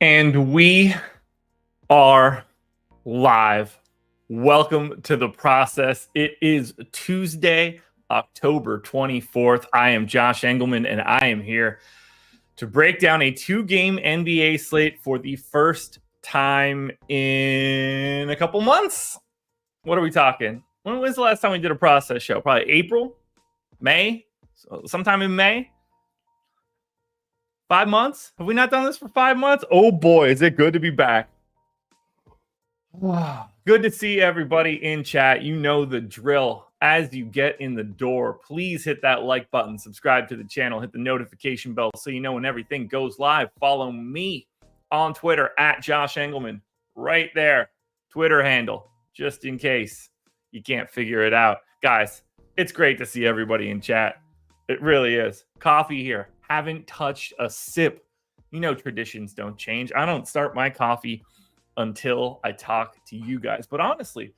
And we are live. Welcome to the process. It is Tuesday, October 24th. I am Josh Engleman, and I am here to break down a two-game NBA slate for the first time in a couple months. What are we talking? When was the last time we did a process show? Probably April, May, sometime in May. 5 months? Have we not done this for 5 months? Oh boy, is it good to be back. Good to see everybody in chat. You know the drill. As you get in the door, please hit that like button, subscribe to the channel, hit the notification bell so you know when everything goes live. Follow me on Twitter at Josh Engleman. Right there, Twitter handle, just in case you can't figure it out. Guys, it's great to see everybody in chat. It really is. Coffee here. Haven't touched a sip. You know traditions don't change. I don't start my coffee until I talk to you guys. But honestly,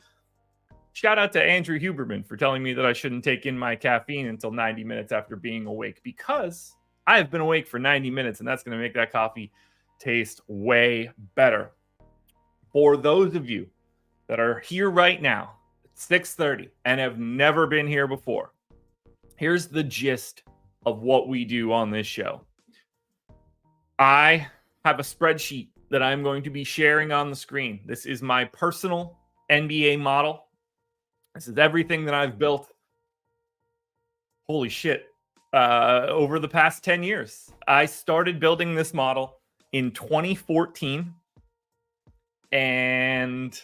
shout out to Andrew Huberman for telling me that I shouldn't take in my caffeine until 90 minutes after being awake, because I have been awake for 90 minutes, and that's going to make that coffee taste way better. For those of you that are here right now at 6:30 and have never been here before, here's the gist of what we do on this show. I have a spreadsheet that I'm going to be sharing on the screen. This is my personal NBA model. This is everything that I've built. Holy shit. Over the past 10 years. I started building this model in 2014. And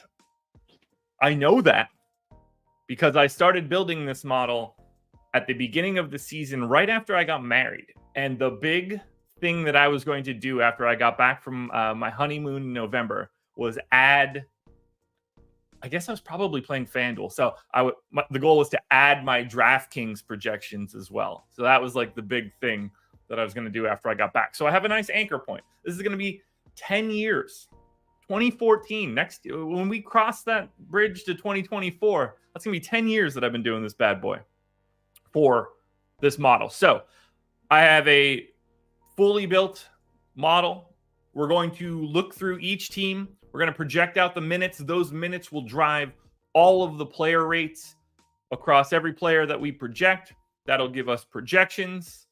I know that because I started building this model at the beginning of the season, right after I got married. And the big thing that I was going to do after I got back from my honeymoon in November was add, I guess I was probably playing FanDuel. So the goal was to add my DraftKings projections as well. So that was like the big thing that I was going to do after I got back. So I have a nice anchor point. This is going to be 10 years, 2014. Next, when we cross that bridge to 2024, that's going to be 10 years that I've been doing this bad boy for this model. So I have a fully built model. We're going to look through each team. We're going to project out the minutes. Those minutes will drive all of the player rates across every player that we project. That'll give us projections.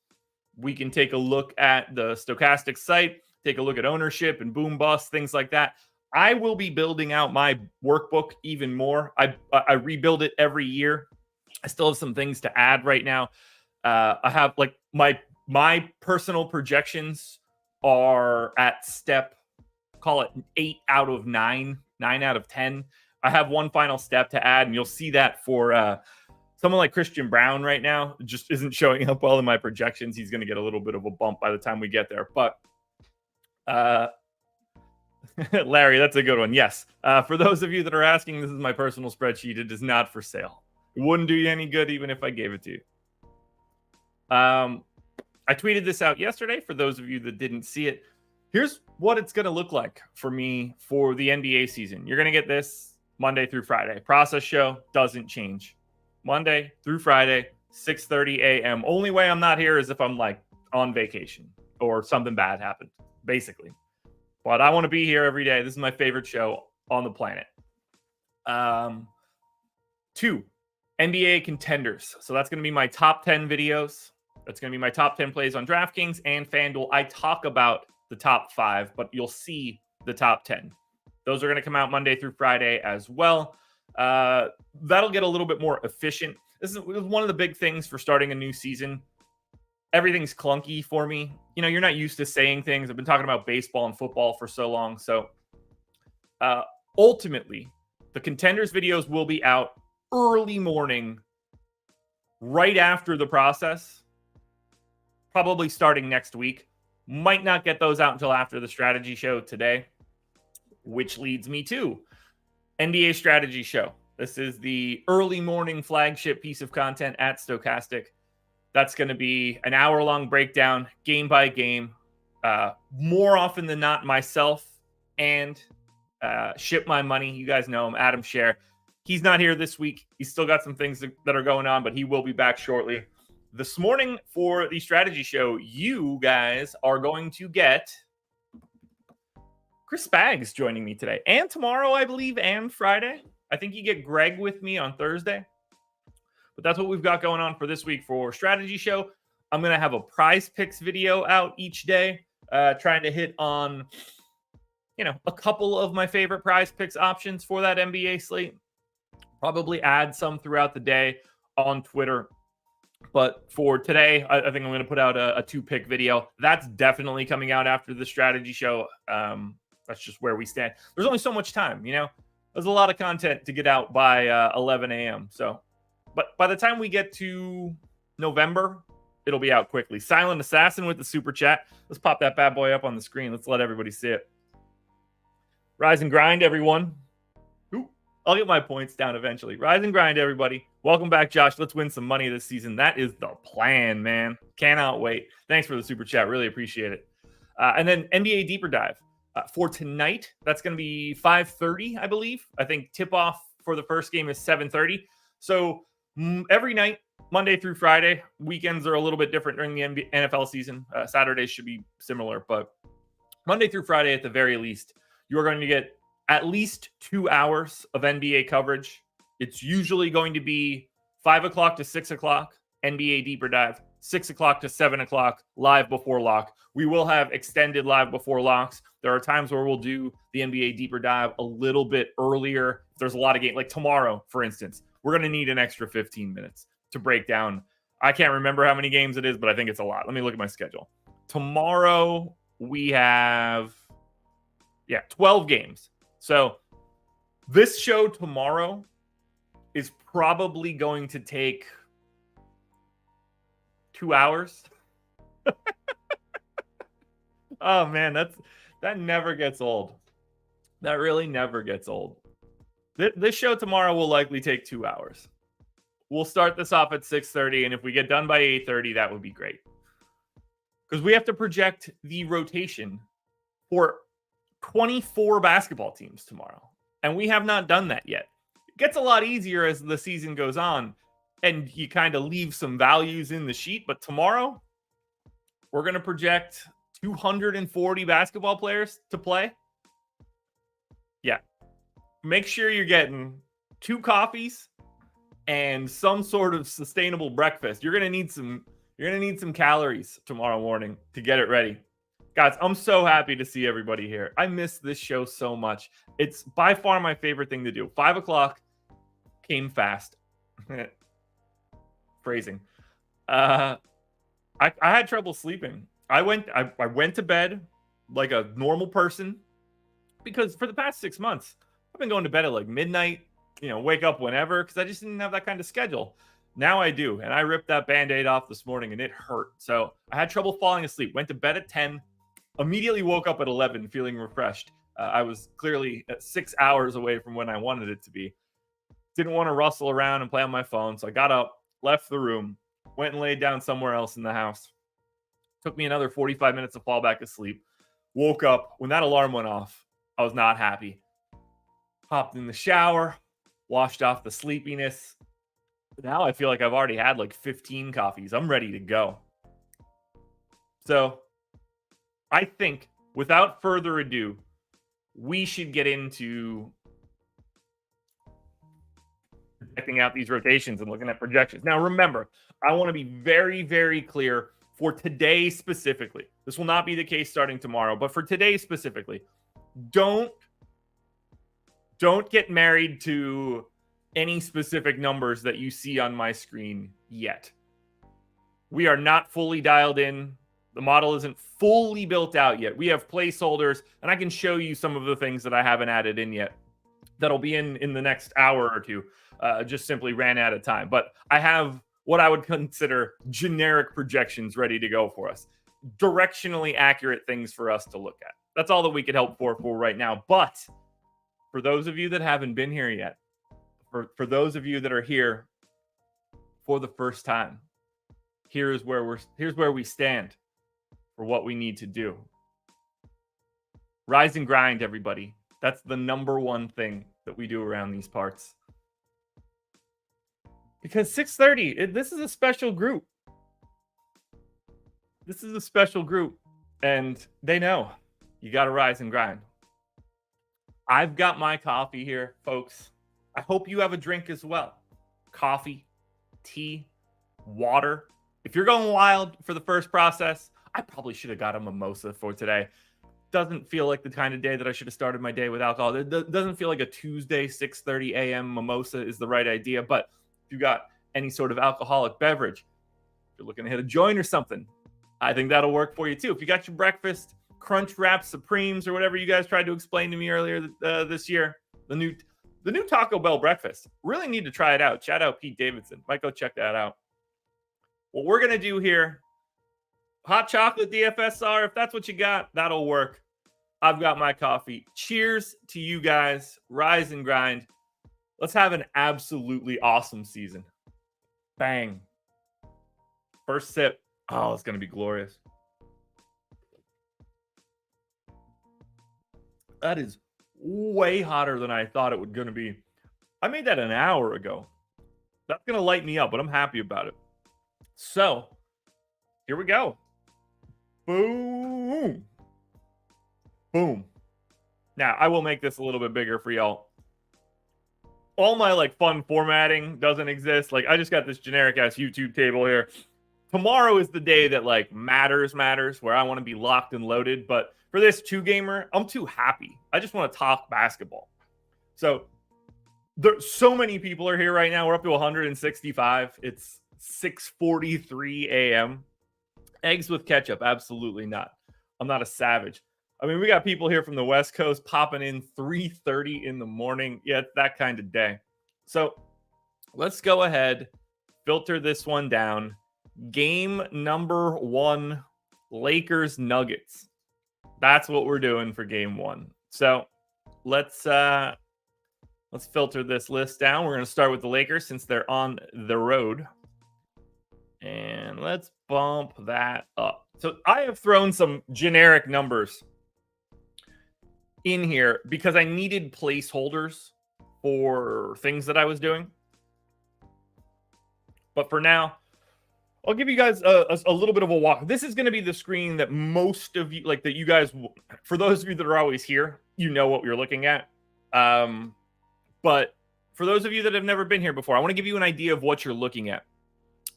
We can take a look at the Stochastic site, take a look at ownership and boom bust, things like that. I will be building out my workbook even more. I rebuild it every year. I still have some things to add right now. I have like my personal projections are at step, call it 8 out of 9, 9 out of 10. I have one final step to add, and you'll see that for someone like Christian Brown right now. It just isn't showing up well in my projections. He's going to get a little bit of a bump by the time we get there. But Larry, that's a good one. Yes. For those of you that are asking, this is my personal spreadsheet. It is not for sale. It wouldn't do you any good even if I gave it to you. I tweeted this out yesterday for those of you that didn't see it. Here's what it's going to look like for me for the NBA season. You're going to get this Monday through Friday. Process show doesn't change. Monday through Friday, 6:30 a.m. Only way I'm not here is if I'm like on vacation or something bad happened, basically. But I want to be here every day. This is my favorite show on the planet. 2, NBA contenders. So that's going to be my top 10 videos. That's going to be my top 10 plays on DraftKings and FanDuel. I talk about the top 5, but you'll see the top 10. Those are going to come out Monday through Friday as well. That'll get a little bit more efficient. This is one of the big things for starting a new season. Everything's clunky for me. You know, you're not used to saying things. I've been talking about baseball and football for so long. So ultimately, the contenders videos will be out early morning, right after the process, probably starting next week. Might not get those out until after the strategy show today, which leads me to NBA strategy show. This is the early morning flagship piece of content at Stochastic. That's going to be an hour-long breakdown, game by game. More often than not, myself and Ship My Money. You guys know him, Adam Scher. He's not here this week. He's still got some things that are going on, but he will be back shortly. This morning for the strategy show, you guys are going to get Chris Spags joining me today and tomorrow, I believe, and Friday. I think you get Greg with me on Thursday. But that's what we've got going on for this week for Strategy Show. I'm going to have a prize picks video out each day, trying to hit on, a couple of my favorite prize picks options for that NBA slate. Probably add some throughout the day on Twitter. But for today, I think I'm going to put out a 2-pick video. That's definitely coming out after the Strategy Show. That's just where we stand. There's only so much time, There's a lot of content to get out by 11 a.m. But by the time we get to November, it'll be out quickly. Silent Assassin with the super chat. Let's pop that bad boy up on the screen. Let's let everybody see it. Rise and grind, everyone. Ooh, I'll get my points down eventually. Rise and grind, everybody. Welcome back, Josh. Let's win some money this season. That is the plan, man. Cannot wait. Thanks for the super chat. Really appreciate it. And then NBA Deeper Dive. For tonight, that's going to be 5:30, I believe. I think tip-off for the first game is 7:30. So every night, Monday through Friday, weekends are a little bit different during the NFL season. Saturdays should be similar, but Monday through Friday, at the very least, you are going to get at least 2 hours of NBA coverage. It's usually going to be 5 o'clock to 6 o'clock, NBA Deeper Dive, 6 o'clock to 7 o'clock, live before lock. We will have extended live before locks. There are times where we'll do the NBA Deeper Dive a little bit earlier. If there's a lot of games, like tomorrow, for instance, we're going to need an extra 15 minutes to break down. I can't remember how many games it is, but I think it's a lot. Let me look at my schedule. Tomorrow, we have, 12 games. So this show tomorrow is probably going to take 2 hours. Oh man, that never gets old. That really never gets old. This show tomorrow will likely take 2 hours. We'll start this off at 6:30, and if we get done by 8:30, that would be great. Because we have to project the rotation for 24 basketball teams tomorrow, and we have not done that yet. It gets a lot easier as the season goes on, and you kind of leave some values in the sheet. But tomorrow, we're going to project 240 basketball players to play. Yeah. Make sure you're getting 2 coffees and some sort of sustainable breakfast. You're going to need some calories tomorrow morning to get it ready. Guys, I'm so happy to see everybody here. I miss this show so much. It's by far my favorite thing to do. 5 o'clock came fast. Phrasing. I had trouble sleeping. I went to bed like a normal person because for the past 6 months, I've been going to bed at like midnight, wake up whenever because I just didn't have that kind of schedule. Now I do, and I ripped that Band-Aid off this morning, and it hurt. So I had trouble falling asleep. Went to bed at 10, immediately woke up at 11 feeling refreshed. I was clearly 6 hours away from when I wanted it to be. Didn't want to rustle around and play on my phone, so I got up, left the room, went and laid down somewhere else in the house. Took me another 45 minutes to fall back asleep. Woke up. When that alarm went off, I was not happy. Hopped in the shower, washed off the sleepiness. Now I feel like I've already had like 15 coffees. I'm ready to go. So I think without further ado, we should get into checking out these rotations and looking at projections. Now, remember, I want to be very, very clear for today specifically. This will not be the case starting tomorrow, but for today specifically, don't get married to any specific numbers that you see on my screen yet. We are not fully dialed in. The model isn't fully built out yet. We have placeholders, and I can show you some of the things that I haven't added in yet that'll be in the next hour or two. Just simply ran out of time. But I have what I would consider generic projections ready to go for us. Directionally accurate things for us to look at. That's all that we could help for right now. But for those of you that haven't been here yet, for those of you that are here for the first time, here's where we stand for what we need to do. Rise and grind, everybody. That's the number one thing that we do around these parts. Because 6:30, this is a special group. This is a special group, and they know you got to rise and grind. I've got my coffee here, folks. I hope you have a drink as well. Coffee, tea, water. If you're going wild for the first process, I probably should have got a mimosa for today. Doesn't feel like the kind of day that I should have started my day with alcohol. It doesn't feel like a Tuesday 6:30 a.m. mimosa is the right idea. But if you got any sort of alcoholic beverage, if you're looking to hit a joint or something, I think that'll work for you too. If you got your breakfast, Crunch Wrap Supremes or whatever you guys tried to explain to me earlier this year, the new Taco Bell breakfast, really need to try it out. Shout out Pete Davidson. Might go check that out. What we're going to do here, hot chocolate DFSR, if that's what you got, that'll work. I've got my coffee. Cheers to you guys. Rise and grind. Let's have an absolutely awesome season. Bang. First sip. Oh, it's going to be glorious. That is way hotter than I thought it was going to be. I made that an hour ago. That's going to light me up, but I'm happy about it. So, here we go. Boom. Boom. Now, I will make this a little bit bigger for y'all. All my fun formatting doesn't exist. I just got this generic ass YouTube table here. Tomorrow is the day that matters, where I want to be locked and loaded. But for this 2-gamer, I'm too happy. I just want to talk basketball. So there's so many people are here right now. We're up to 165. It's 6:43 a.m. Eggs with ketchup? Absolutely not. I'm not a savage. I mean, we got people here from the West Coast popping in 3:30 in the morning. Yeah, it's that kind of day. So let's go ahead, filter this one down. Game number 1, Lakers Nuggets. That's what we're doing for game 1. So let's filter this list down. We're going to start with the Lakers since they're on the road. And let's bump that up. So I have thrown some generic numbers in here because I needed placeholders for things that I was doing. But for now, I'll give you guys a little bit of a walk. This is going to be the screen that most of you, that you guys, for those of you that are always here, you know what you're looking at. But for those of you that have never been here before, I want to give you an idea of what you're looking at.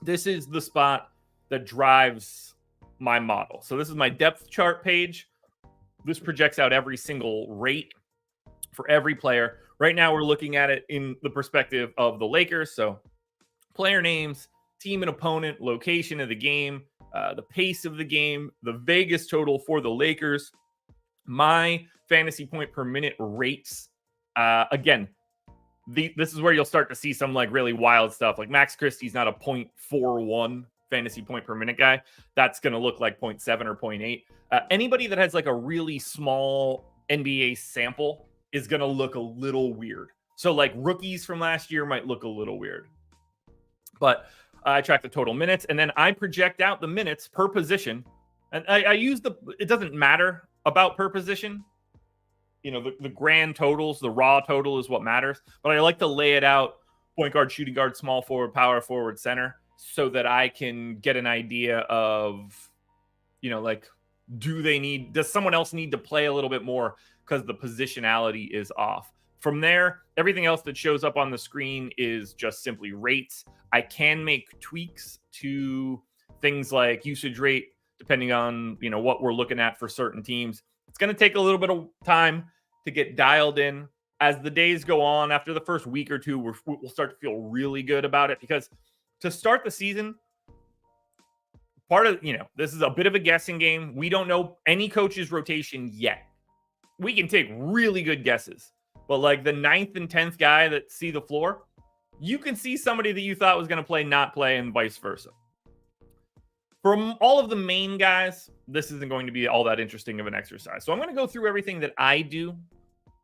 This is the spot that drives my model. So this is my depth chart page. This projects out every single rate for every player. Right now, we're looking at it in the perspective of the Lakers. So player names, team and opponent, location of the game, the pace of the game, the Vegas total for the Lakers, my fantasy point per minute rates. Again, this is where you'll start to see some really wild stuff. Like Max Christie's not a 0.41 fantasy point per minute guy. That's going to look like 0.7 or 0.8. Anybody that has a really small NBA sample is going to look a little weird. So rookies from last year might look a little weird. But I track the total minutes, and then I project out the minutes per position. And I use it doesn't matter about per position. The grand totals, the raw total is what matters. But I like to lay it out, point guard, shooting guard, small forward, power forward, center, so that I can get an idea of, does someone else need to play a little bit more because the positionality is off. From there, everything else that shows up on the screen is just simply rates. I can make tweaks to things like usage rate, depending on, what we're looking at for certain teams. It's going to take a little bit of time to get dialed in. As the days go on, after the first week or two, we'll start to feel really good about it, because to start the season, part of, this is a bit of a guessing game. We don't know any coach's rotation yet. We can take really good guesses, but the 9th and 10th guy that see the floor, you can see somebody that you thought was going to play, not play, and vice versa. From all of the main guys, this isn't going to be all that interesting of an exercise. So I'm going to go through everything that I do,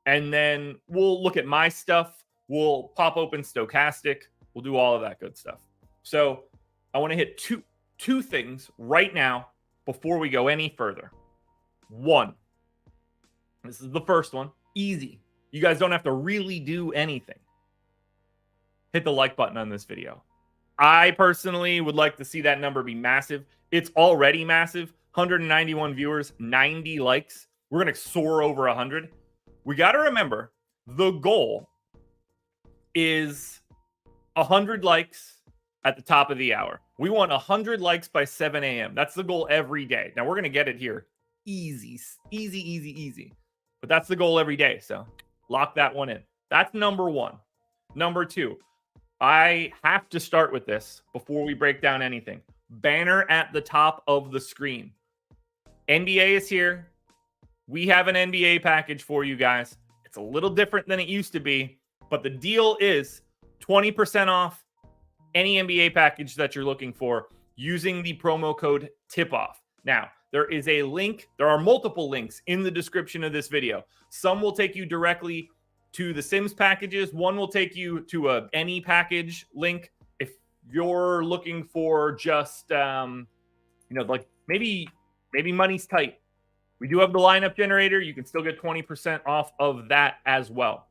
and then we'll look at my stuff. We'll pop open Stochastic. We'll do all of that good stuff. So I want to hit two things right now before we go any further. One, this is the first one. Easy. You guys don't have to really do anything. Hit the like button on this video. I personally would like to see that number be massive. It's already massive. 191 viewers, 90 likes. We're going to soar over 100. we got to remember the goal is 100 likes at the top of the hour. We want 100 likes by 7 a.m. That's the goal every day. Now we're going to get it here. Easy. But that's the goal every day. So lock that one in. That's number one. Number two, I have to start with this before we break down anything. Banner at the top of the screen. NBA is here. We have an NBA package for you guys. It's a little different than it used to be, but the deal is 20% off any NBA package that you're looking for using the promo code TIPOFF. Now, there is a link. There are multiple links in the description of this video. Some will take you directly to the Sims packages. One will take you to any package link. If you're looking for just, like maybe money's tight, we do have the lineup generator. You can still get 20% off of that as well.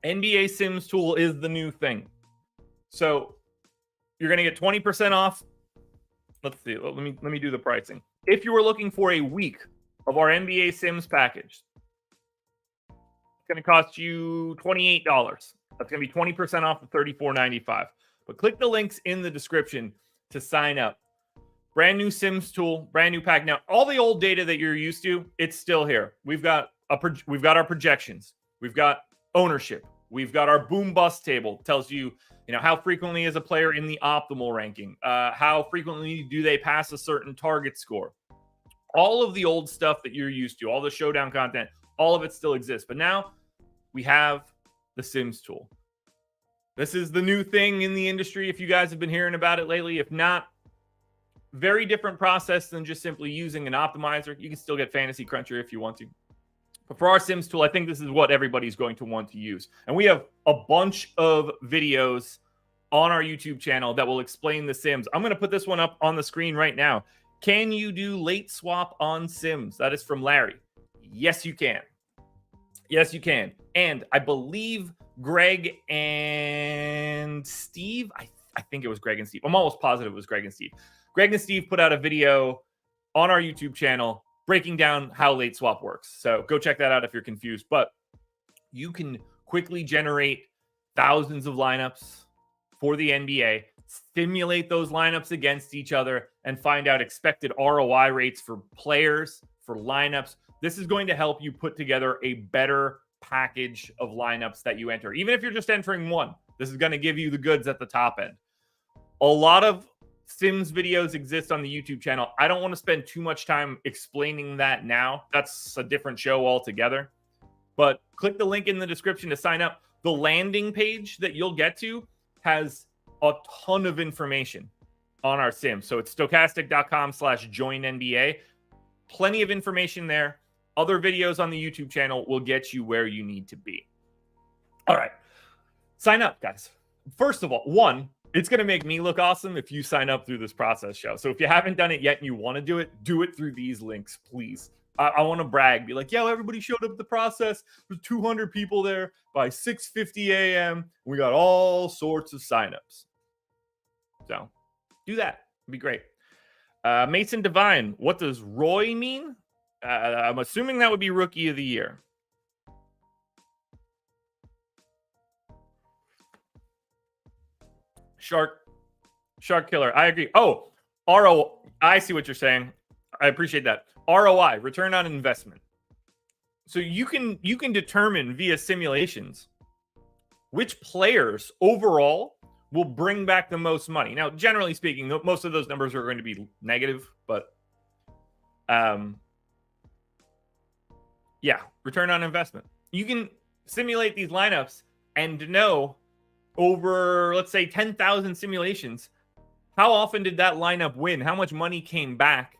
NBA Sims tool is the new thing. So you're going to get 20% off. Let's see. Let me do the pricing. If you were looking for a week of our NBA Sims package, it's going to cost you $28. That's going to be 20% off of $34.95. But click the links in the description to sign up. Brand new Sims tool, brand new pack. Now, all the old data that you're used to, it's still here. We've got our projections. We've got ownership. We've got our boom bust table. Tells you, how frequently is a player in the optimal ranking? How frequently do they pass a certain target score? All of the old stuff that you're used to, all the showdown content, all of it still exists. But now we have the Sims tool. This is the new thing in the industry. If you guys have been hearing about it lately, if not, very different process than just simply using an optimizer. You can still get Fantasy Cruncher if you want to. But for our Sims tool, I think this is what everybody's going to want to use. And we have a bunch of videos on our YouTube channel that will explain the Sims. I'm going to put this one up on the screen right now. Can you do late swap on Sims? That is from Larry. Yes, you can. Yes, you can. And I believe Greg and Steve, I think it was Greg and Steve. I'm almost positive it was Greg and Steve. Greg and Steve put out a video on our YouTube channel breaking down how late swap works. So go check that out if you're confused. But you can quickly generate thousands of lineups for the NBA, simulate those lineups against each other, and find out expected ROI rates for players, for lineups. This is going to help you put together a better package of lineups that you enter. Even if you're just entering one, this is going to give you the goods at the top end. A lot of Sims videos exist on the YouTube channel. I don't want to spend too much time explaining that now. That's a different show altogether. But click the link in the description to sign up. The landing page that you'll get to has a ton of information on our Sims. So it's stochastic.com/joinNBA. Plenty of information there. Other videos on the YouTube channel will get you where you need to be. All right. Sign up, guys. First of all, one, it's going to make me look awesome if you sign up through this process show. So if you haven't done it yet and you want to do it through these links, please. I want to brag, be like, yo, everybody showed up at the process. There's 200 people there by 6:50 a.m. We got all sorts of signups. So do that. It'd be great. Mason Devine, what does Roy mean? I'm assuming that would be Rookie of the Year. Shark Killer. I agree. Oh, RO. I see what you're saying. I appreciate that. ROI, return on investment. So you can determine via simulations which players overall will bring back the most money. Now, generally speaking, most of those numbers are going to be negative, but yeah, return on investment. You can simulate these lineups and know over, let's say, 10,000 simulations, how often did that lineup win? How much money came back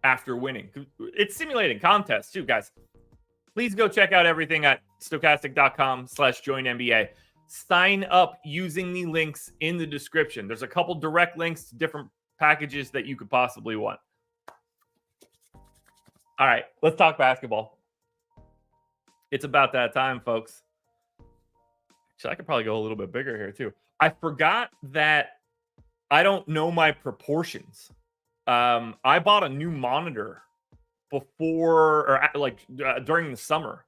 after winning? It's simulating contests too, guys. Please go check out everything at stochastic.com/joinNBA. Sign up using the links in the description. There's a couple direct links to different packages that you could possibly want. All right, let's talk basketball. It's about that time, folks. So I could probably go a little bit bigger here too. I forgot that I don't know my proportions. I bought a new monitor before or during the summer,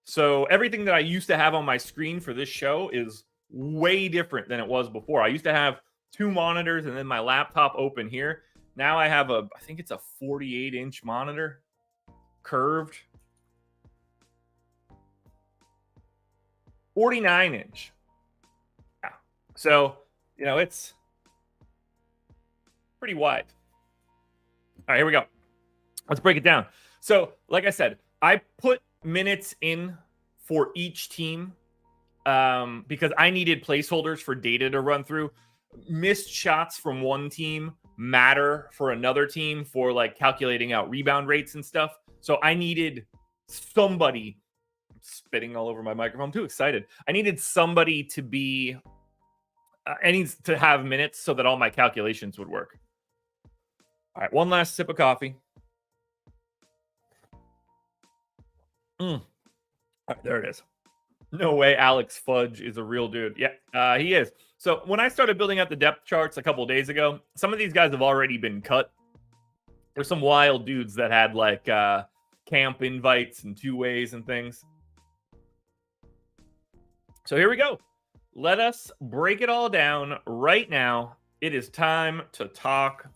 So everything that I used to have on my screen for this show is way different than it was before. I used to have 2 monitors and then my laptop open here. Now I have I think it's a 48-inch monitor, curved. 49-inch. Yeah. So, it's pretty wide. All right, here we go. Let's break it down. So, like I said, I put minutes in for each team because I needed placeholders for data to run through. Missed shots from one team matter for another team for like calculating out rebound rates and stuff. So I needed somebody. I'm spitting all over my microphone. I'm too excited. I needed somebody to be. I need to have minutes so that all my calculations would work. All right, one last sip of coffee. All right, there it is. No way Alex Fudge is a real dude. Yeah, he is. So when I started building out the depth charts a couple days ago, some of these guys have already been cut. There's some wild dudes that had like camp invites and 2-ways and things. So here we go. Let us break it all down right now. It is time to talk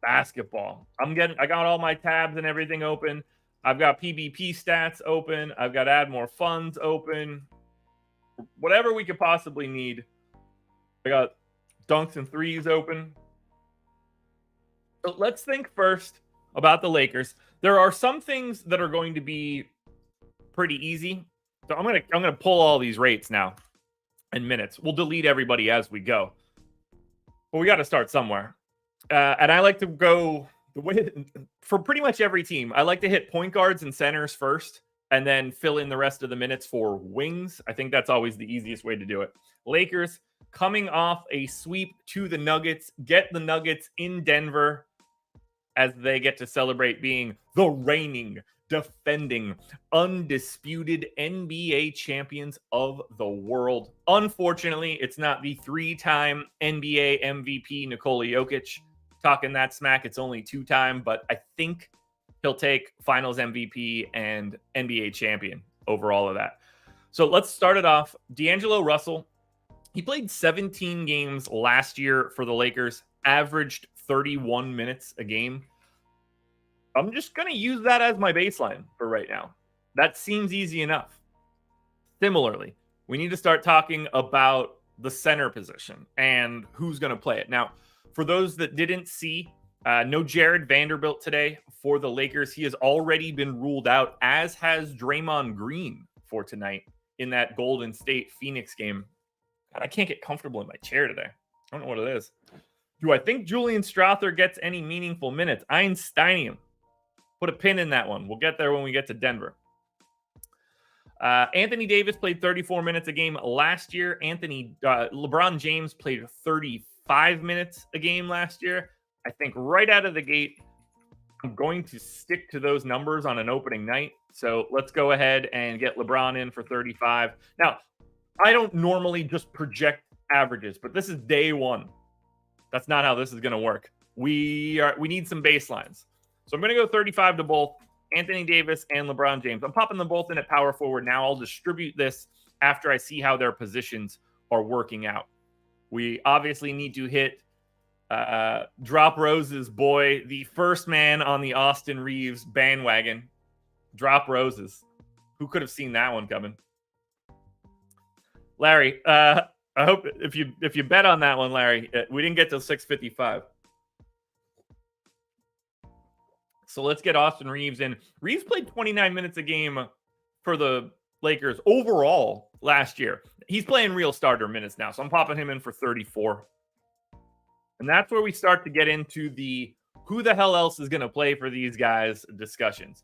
basketball. I got all my tabs and everything open. I've got PBP stats open. I've got add more funds open. Whatever we could possibly need. I got dunks and threes open. So let's think first about the Lakers. There are some things that are going to be pretty easy. So I'm gonna pull all these rates now and minutes. We'll delete everybody as we go. But we got to start somewhere. And I like to go the way for pretty much every team. I like to hit point guards and centers first and then fill in the rest of the minutes for wings. I think that's always the easiest way to do it. Lakers coming off a sweep to the Nuggets, get the Nuggets in Denver as they get to celebrate being the reigning, defending, undisputed NBA champions of the world. Unfortunately, it's not the 3-time NBA MVP Nikola Jokic talking that smack. It's only 2-time, but I think he'll take Finals MVP and NBA champion over all of that. So let's start it off. D'Angelo Russell, he played 17 games last year for the Lakers, averaged 31 minutes a game. I'm just going to use that as my baseline for right now. That seems easy enough. Similarly, we need to start talking about the center position and who's going to play it. Now, for those that didn't see, no Jared Vanderbilt today for the Lakers. He has already been ruled out, as has Draymond Green for tonight in that Golden State Phoenix game. God, I can't get comfortable in my chair today. I don't know what it is. Do I think Julian Strawther gets any meaningful minutes? Einsteinium. Put a pin in that one. We'll get there when we get to Denver. Anthony Davis played 34 minutes a game last year. LeBron James played 35 minutes a game last year. I think right out of the gate, I'm going to stick to those numbers on an opening night. So let's go ahead and get LeBron in for 35. Now, I don't normally just project averages, but this is day one. That's not how this is going to work. We need some baselines. So I'm going to go 35 to both Anthony Davis and LeBron James. I'm popping them both in at power forward now. I'll distribute this after I see how their positions are working out. We obviously need to hit Drop Roses, boy, the first man on the Austin Reeves bandwagon. Drop Roses. Who could have seen that one coming? Larry, I hope if you bet on that one, Larry, we didn't get to 655. So let's get Austin Reeves in. Reeves played 29 minutes a game for the Lakers overall last year. He's playing real starter minutes now, so I'm popping him in for 34. And that's where we start to get into the who the hell else is going to play for these guys discussions.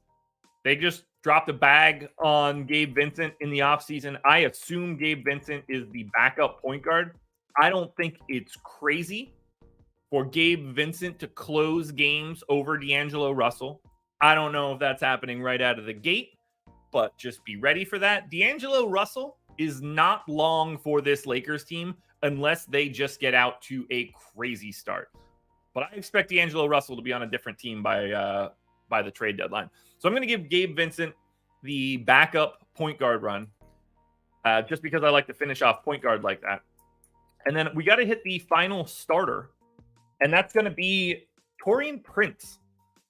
They just dropped a bag on Gabe Vincent in the offseason. I assume Gabe Vincent is the backup point guard. I don't think it's crazy for Gabe Vincent to close games over D'Angelo Russell. I don't know if that's happening right out of the gate, but just be ready for that. D'Angelo Russell is not long for this Lakers team unless they just get out to a crazy start. But I expect D'Angelo Russell to be on a different team by the trade deadline. So I'm going to give Gabe Vincent the backup point guard run, just because I like to finish off point guard like that. And then we got to hit the final starter, and that's going to be Taurean Prince.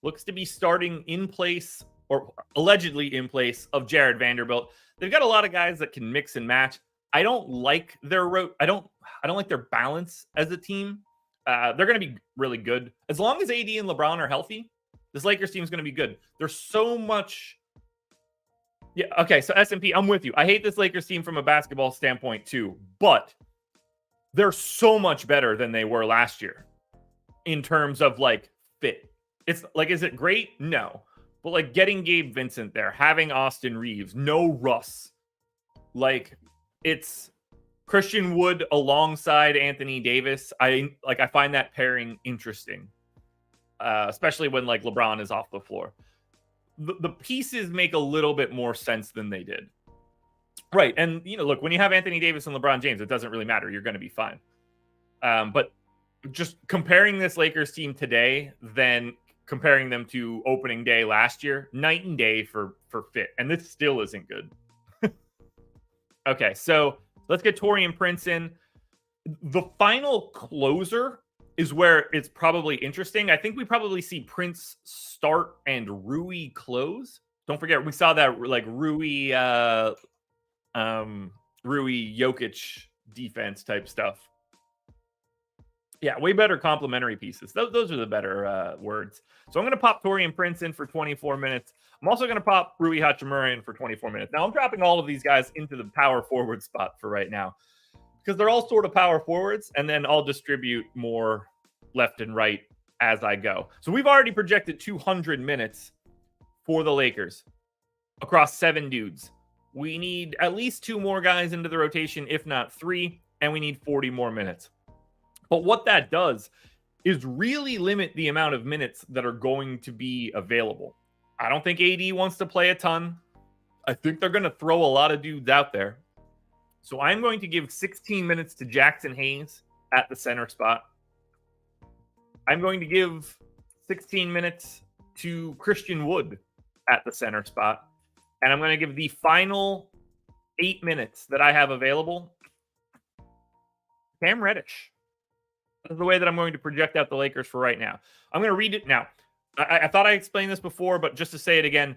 Looks to be starting in place, or allegedly in place, of Jared Vanderbilt. They've got a lot of guys that can mix and match. I don't like their I don't like their balance as a team. They're going to be really good as long as AD and LeBron are healthy. This Lakers team is going to be good. There's so much. Yeah. Okay. So SMP, I'm with you. I hate this Lakers team from a basketball standpoint too, but they're so much better than they were last year in terms of like fit. It's like, is it great? No. But like getting Gabe Vincent there, having Austin Reeves, no Russ. Like it's Christian Wood alongside Anthony Davis. I find that pairing interesting. Especially when like LeBron is off the floor. The pieces make a little bit more sense than they did. Right. And, you know, look, when you have Anthony Davis and LeBron James, it doesn't really matter. You're going to be fine. But just comparing this Lakers team today, then comparing them to opening day last year, night and day for fit. And this still isn't good. Okay, so let's get Taurean Prince in. The final closer is where it's probably interesting. I think we probably see Prince start and Rui close. Don't forget, we saw that like Rui Jokic defense type stuff. Yeah, way better complementary pieces. Those are the better words. So I'm going to pop Taurean Prince in for 24 minutes. I'm also going to pop Rui Hachimura in for 24 minutes. Now, I'm dropping all of these guys into the power forward spot for right now because they're all sort of power forwards, and then I'll distribute more left and right as I go. So we've already projected 200 minutes for the Lakers across 7 dudes. We need at least 2 more guys into the rotation, if not 3, and we need 40 more minutes. But what that does is really limit the amount of minutes that are going to be available. I don't think AD wants to play a ton. I think they're going to throw a lot of dudes out there. So I'm going to give 16 minutes to Jackson Hayes at the center spot. I'm going to give 16 minutes to Christian Wood at the center spot. And I'm going to give the final 8 minutes that I have available Cam Reddish. That's the way that I'm going to project out the Lakers for right now. I'm going to read it now. I thought I explained this before, but just to say it again,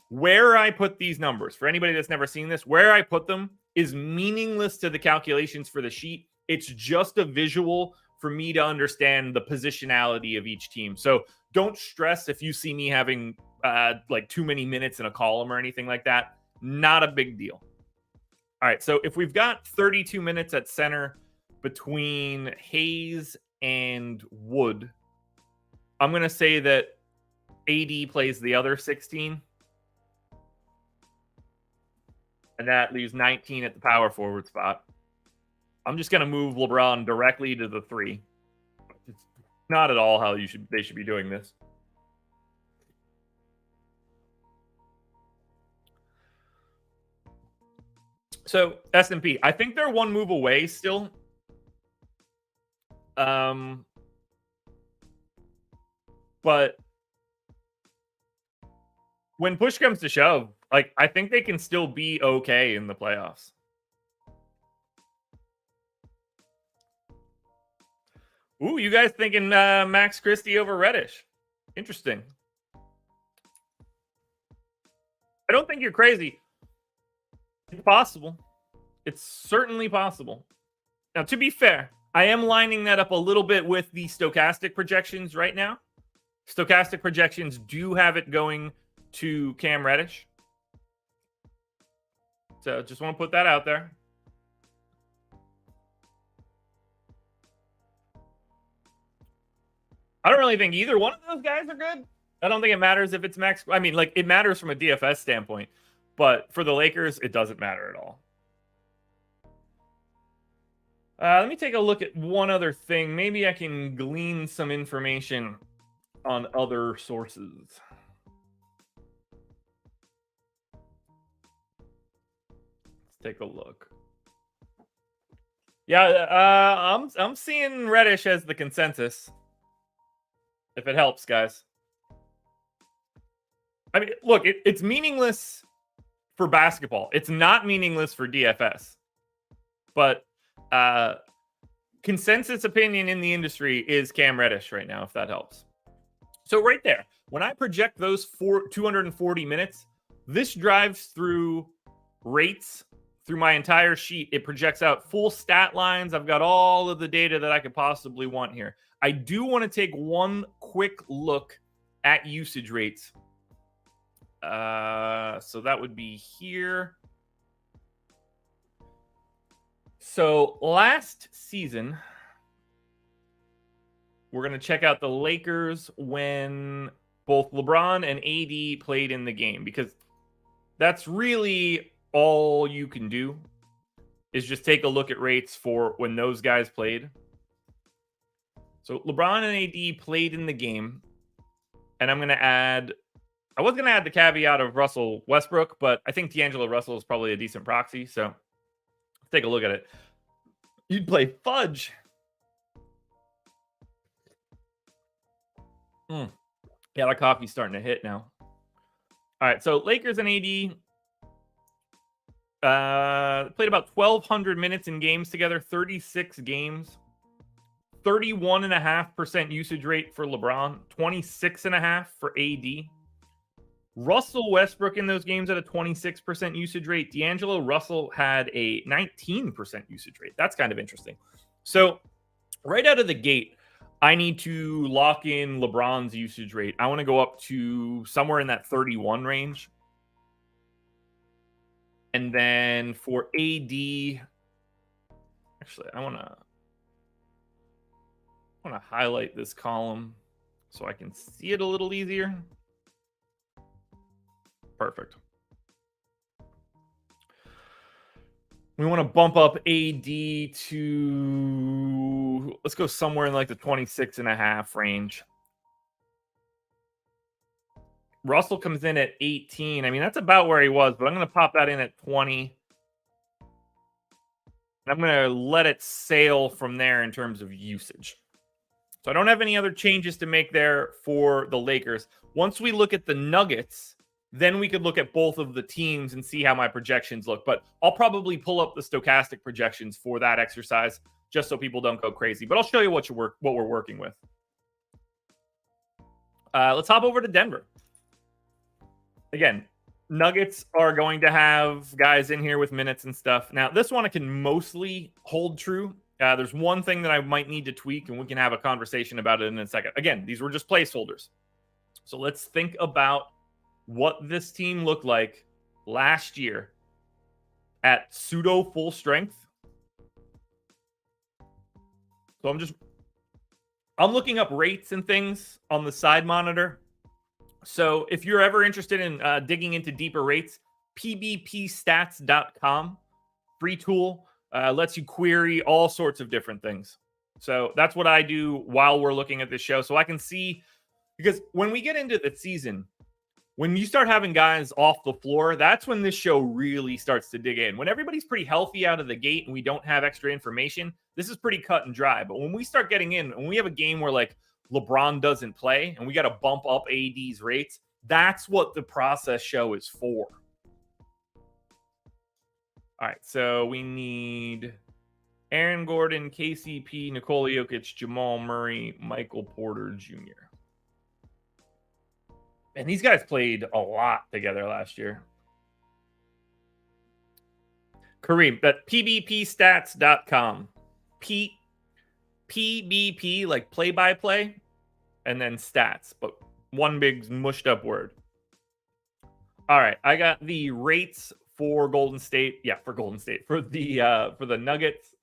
where I put these numbers, for anybody that's never seen this, where I put them is meaningless to the calculations for the sheet. It's just a visual for me to understand the positionality of each team. So don't stress if you see me having like too many minutes in a column or anything like that. Not a big deal. All right, so if we've got 32 minutes at center between Hayes and Wood, I'm going to say that AD plays the other 16. And that leaves 19 at the power forward spot. I'm just going to move LeBron directly to the 3. It's not at all how they should be doing this. So S&P, I think they're one move away still. But when push comes to shove, like I think they can still be okay in the playoffs. Ooh, you guys thinking Max Christie over Reddish? Interesting. I don't think you're crazy. It's possible. It's certainly possible. Now, to be fair, I am lining that up a little bit with the Stochastic projections right now. Stochastic projections do have it going to Cam Reddish. So just want to put that out there. I don't really think either one of those guys are good. I don't think it matters if it's Max. I mean, like, it matters from a DFS standpoint. But for the Lakers, it doesn't matter at all. Let me take a look at one other thing. Maybe I can glean some information on other sources. Let's take a look. Yeah, I'm seeing Reddish as the consensus. If it helps, guys. I mean, look, it's meaningless for basketball. It's not meaningless for DFS. But consensus opinion in the industry is Cam Reddish right now, if that helps. So right there, when I project those 240 minutes, this drives through rates through my entire sheet. It projects out full stat lines. I've got all of the data that I could possibly want here. I do want to take one quick look at usage rates. So that would be here. So last season, we're going to check out the Lakers when both LeBron and AD played in the game, because that's really all you can do is just take a look at rates for when those guys played. So LeBron and AD played in the game, and I'm going to add, I was going to add the caveat of Russell Westbrook, but I think D'Angelo Russell is probably a decent proxy. So let's take a look at it. You'd play fudge. Yeah, that coffee's starting to hit now. All right, so Lakers and AD played about 1,200 minutes in games together, 36 games. 31.5% usage rate for LeBron, 26.5% for AD. Russell Westbrook in those games had a 26% usage rate. D'Angelo Russell had a 19% usage rate. That's kind of interesting. So right out of the gate, I need to lock in LeBron's usage rate. I want to go up to somewhere in that 31 range. And then for AD, actually, I want to highlight this column so I can see it a little easier. Perfect. We want to bump up AD to, let's go somewhere in like the 26.5 range. Russell comes in at 18. I mean, that's about where he was, but I'm going to pop that in at 20. And I'm going to let it sail from there in terms of usage. So I don't have any other changes to make there for the Lakers. Once we look at the Nuggets, then we could look at both of the teams and see how my projections look. But I'll probably pull up the Stochastic projections for that exercise just so people don't go crazy. But I'll show you what we're working with. Let's hop over to Denver. Again, Nuggets are going to have guys in here with minutes and stuff. Now, this one I can mostly hold true. There's one thing that I might need to tweak, and we can have a conversation about it in a second. Again, these were just placeholders. So let's think about what this team looked like last year at pseudo full strength. So I'm looking up rates and things on the side monitor. So if you're ever interested in digging into deeper rates, pbpstats.com, free tool, lets you query all sorts of different things. So that's what I do while we're looking at this show. So I can see, because when we get into the season, when you start having guys off the floor, that's when this show really starts to dig in. When everybody's pretty healthy out of the gate and we don't have extra information, this is pretty cut and dry. But when we start getting in, when we have a game where like LeBron doesn't play and we got to bump up AD's rates, that's what the process show is for. All right, so we need Aaron Gordon, KCP, Nikola Jokic, Jamal Murray, Michael Porter Jr. And these guys played a lot together last year. Kareem, that pbpstats.com. PBP, like play-by-play, and then stats, but one big mushed up word. All right, I got the rates for Golden State. Yeah, for Golden State. For the Nuggets.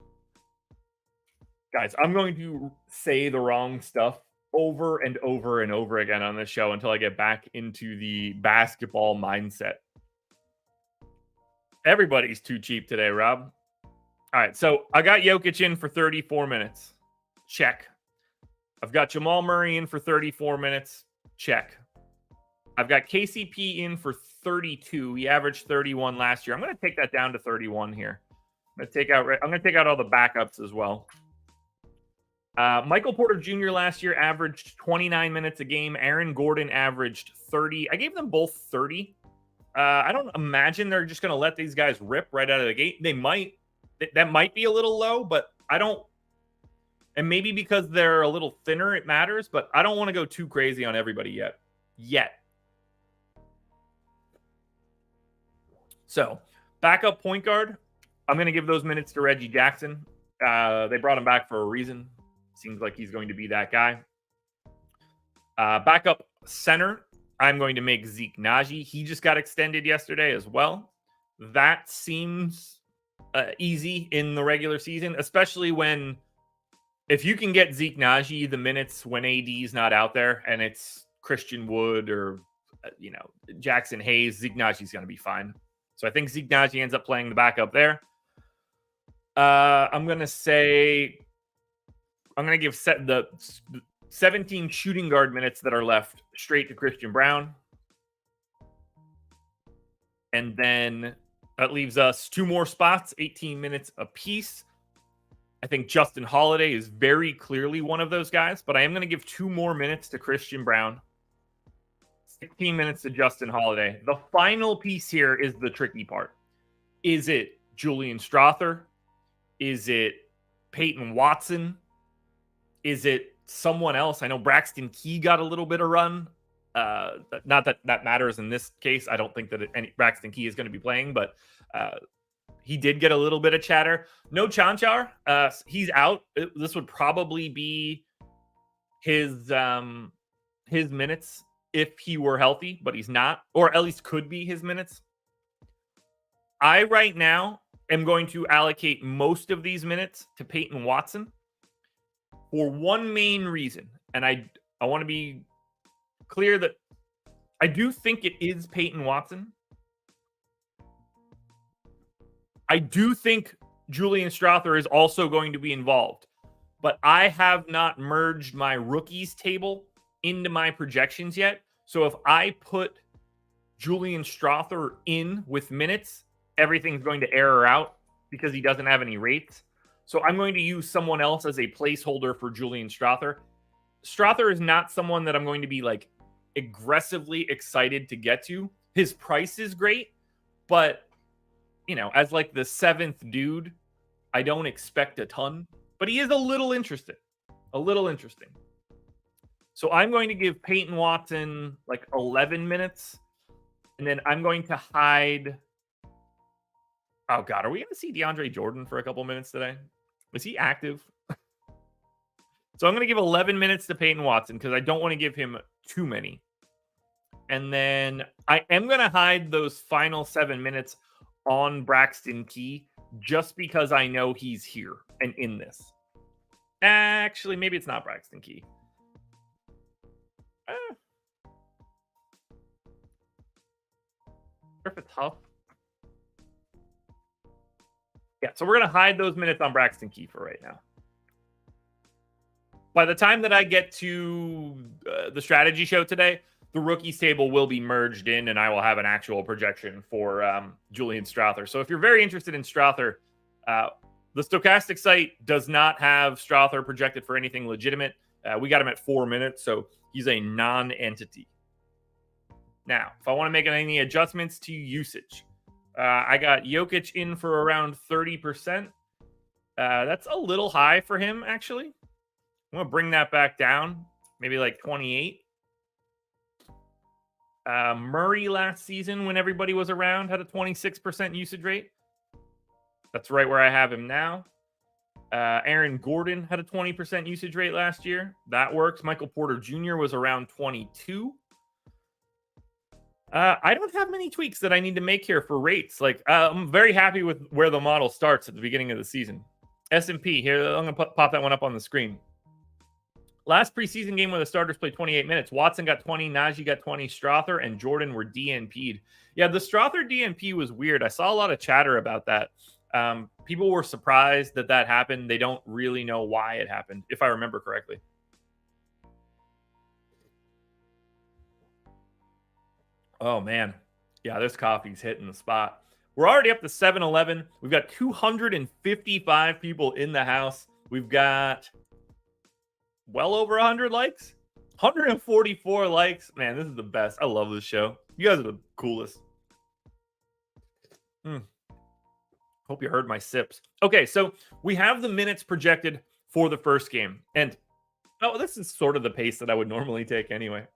Guys, I'm going to say the wrong stuff over and over and over again on this show until I get back into the basketball mindset. Everybody's too cheap today, Rob. All right, so I got Jokic in for 34 minutes. Check. I've got Jamal Murray in for 34 minutes. Check. I've got KCP in for 32. He averaged 31 last year. I'm going to take that down to 31 here. I'm going to take out all the backups as well. Michael Porter Jr. last year averaged 29 minutes a game. Aaron Gordon averaged 30. I gave them both 30. I don't imagine they're just going to let these guys rip right out of the gate. They might. That might be a little low, but I don't. And maybe because they're a little thinner, it matters. But I don't want to go too crazy on everybody yet. So, backup point guard. I'm going to give those minutes to Reggie Jackson. They brought him back for a reason. Seems like he's going to be that guy. Backup center. I'm going to make Zeke Naji. He just got extended yesterday as well. That seems easy in the regular season, especially when if you can get Zeke Naji the minutes when AD's not out there and it's Christian Wood or Jackson Hayes, Zeke Naji's going to be fine. So I think Zeke Naji ends up playing the backup there. I'm going to give the 17 shooting guard minutes that are left straight to Christian Brown. And then that leaves us 2 more spots, 18 minutes apiece. I think Justin Holiday is very clearly one of those guys, but I am going to give 2 more minutes to Christian Brown. 16 minutes to Justin Holiday. The final piece here is the tricky part. Is it Julian Strawther? Is it Peyton Watson? Is it someone else? I know Braxton Key got a little bit of run. Not that matters in this case. I don't think that Braxton Key is going to be playing, but he did get a little bit of chatter. No Chanchar. He's out. This would probably be his minutes if he were healthy, but he's not, or at least could be his minutes. I right now am going to allocate most of these minutes to Peyton Watson for one main reason. And I want to be clear that I do think it is Peyton Watson. I do think Julian Strawther is also going to be involved, but I have not merged my rookies table into my projections yet. So if I put Julian Strawther in with minutes, everything's going to error out because he doesn't have any rates. So I'm going to use someone else as a placeholder for Julian Strawther. Strawther is not someone that I'm going to be like aggressively excited to get to. His price is great, but as like the 7th dude, I don't expect a ton, but he is a little interesting. So I'm going to give Peyton Watson like 11 minutes, and then I'm going to hide. Oh God, are we going to see DeAndre Jordan for a couple minutes today? Was he active? So I'm going to give 11 minutes to Peyton Watson because I don't want to give him too many. And then I am going to hide those final 7 minutes on Braxton Key just because I know he's here and in this. Actually, maybe it's not Braxton Key. If it's tough. Yeah, so we're going to hide those minutes on Braxton Key for right now. By the time that I get to the strategy show today, the rookies table will be merged in, and I will have an actual projection for Julian Strawther. So if you're very interested in Strawther, the Stochastic site does not have Strawther projected for anything legitimate. We got him at 4 minutes, so he's a non-entity. Now, if I want to make any adjustments to usage, I got Jokic in for around 30%. That's a little high for him, actually. I'm going to bring that back down, maybe like 28. Murray last season, when everybody was around, had a 26% usage rate. That's right where I have him now. Aaron Gordon had a 20% usage rate last year. That works. Michael Porter Jr. was around 22. I don't have many tweaks that I need to make here for rates. I'm very happy with where the model starts at the beginning of the season. S&P, here, I'm going to pop that one up on the screen. Last preseason game where the starters played 28 minutes, Watson got 20, Najee got 20, Strawther and Jordan were DNP'd. Yeah, the Strawther DNP was weird. I saw a lot of chatter about that. People were surprised that happened. They don't really know why it happened, if I remember correctly. Oh, man. Yeah, this coffee's hitting the spot. We're already up to 7-11. We've got 255 people in the house. We've got well over 100 likes. 144 likes. Man, this is the best. I love this show. You guys are the coolest. Mm, hope you heard my sips. Okay, so we have the minutes projected for the first game. And, oh, this is sort of the pace that I would normally take anyway.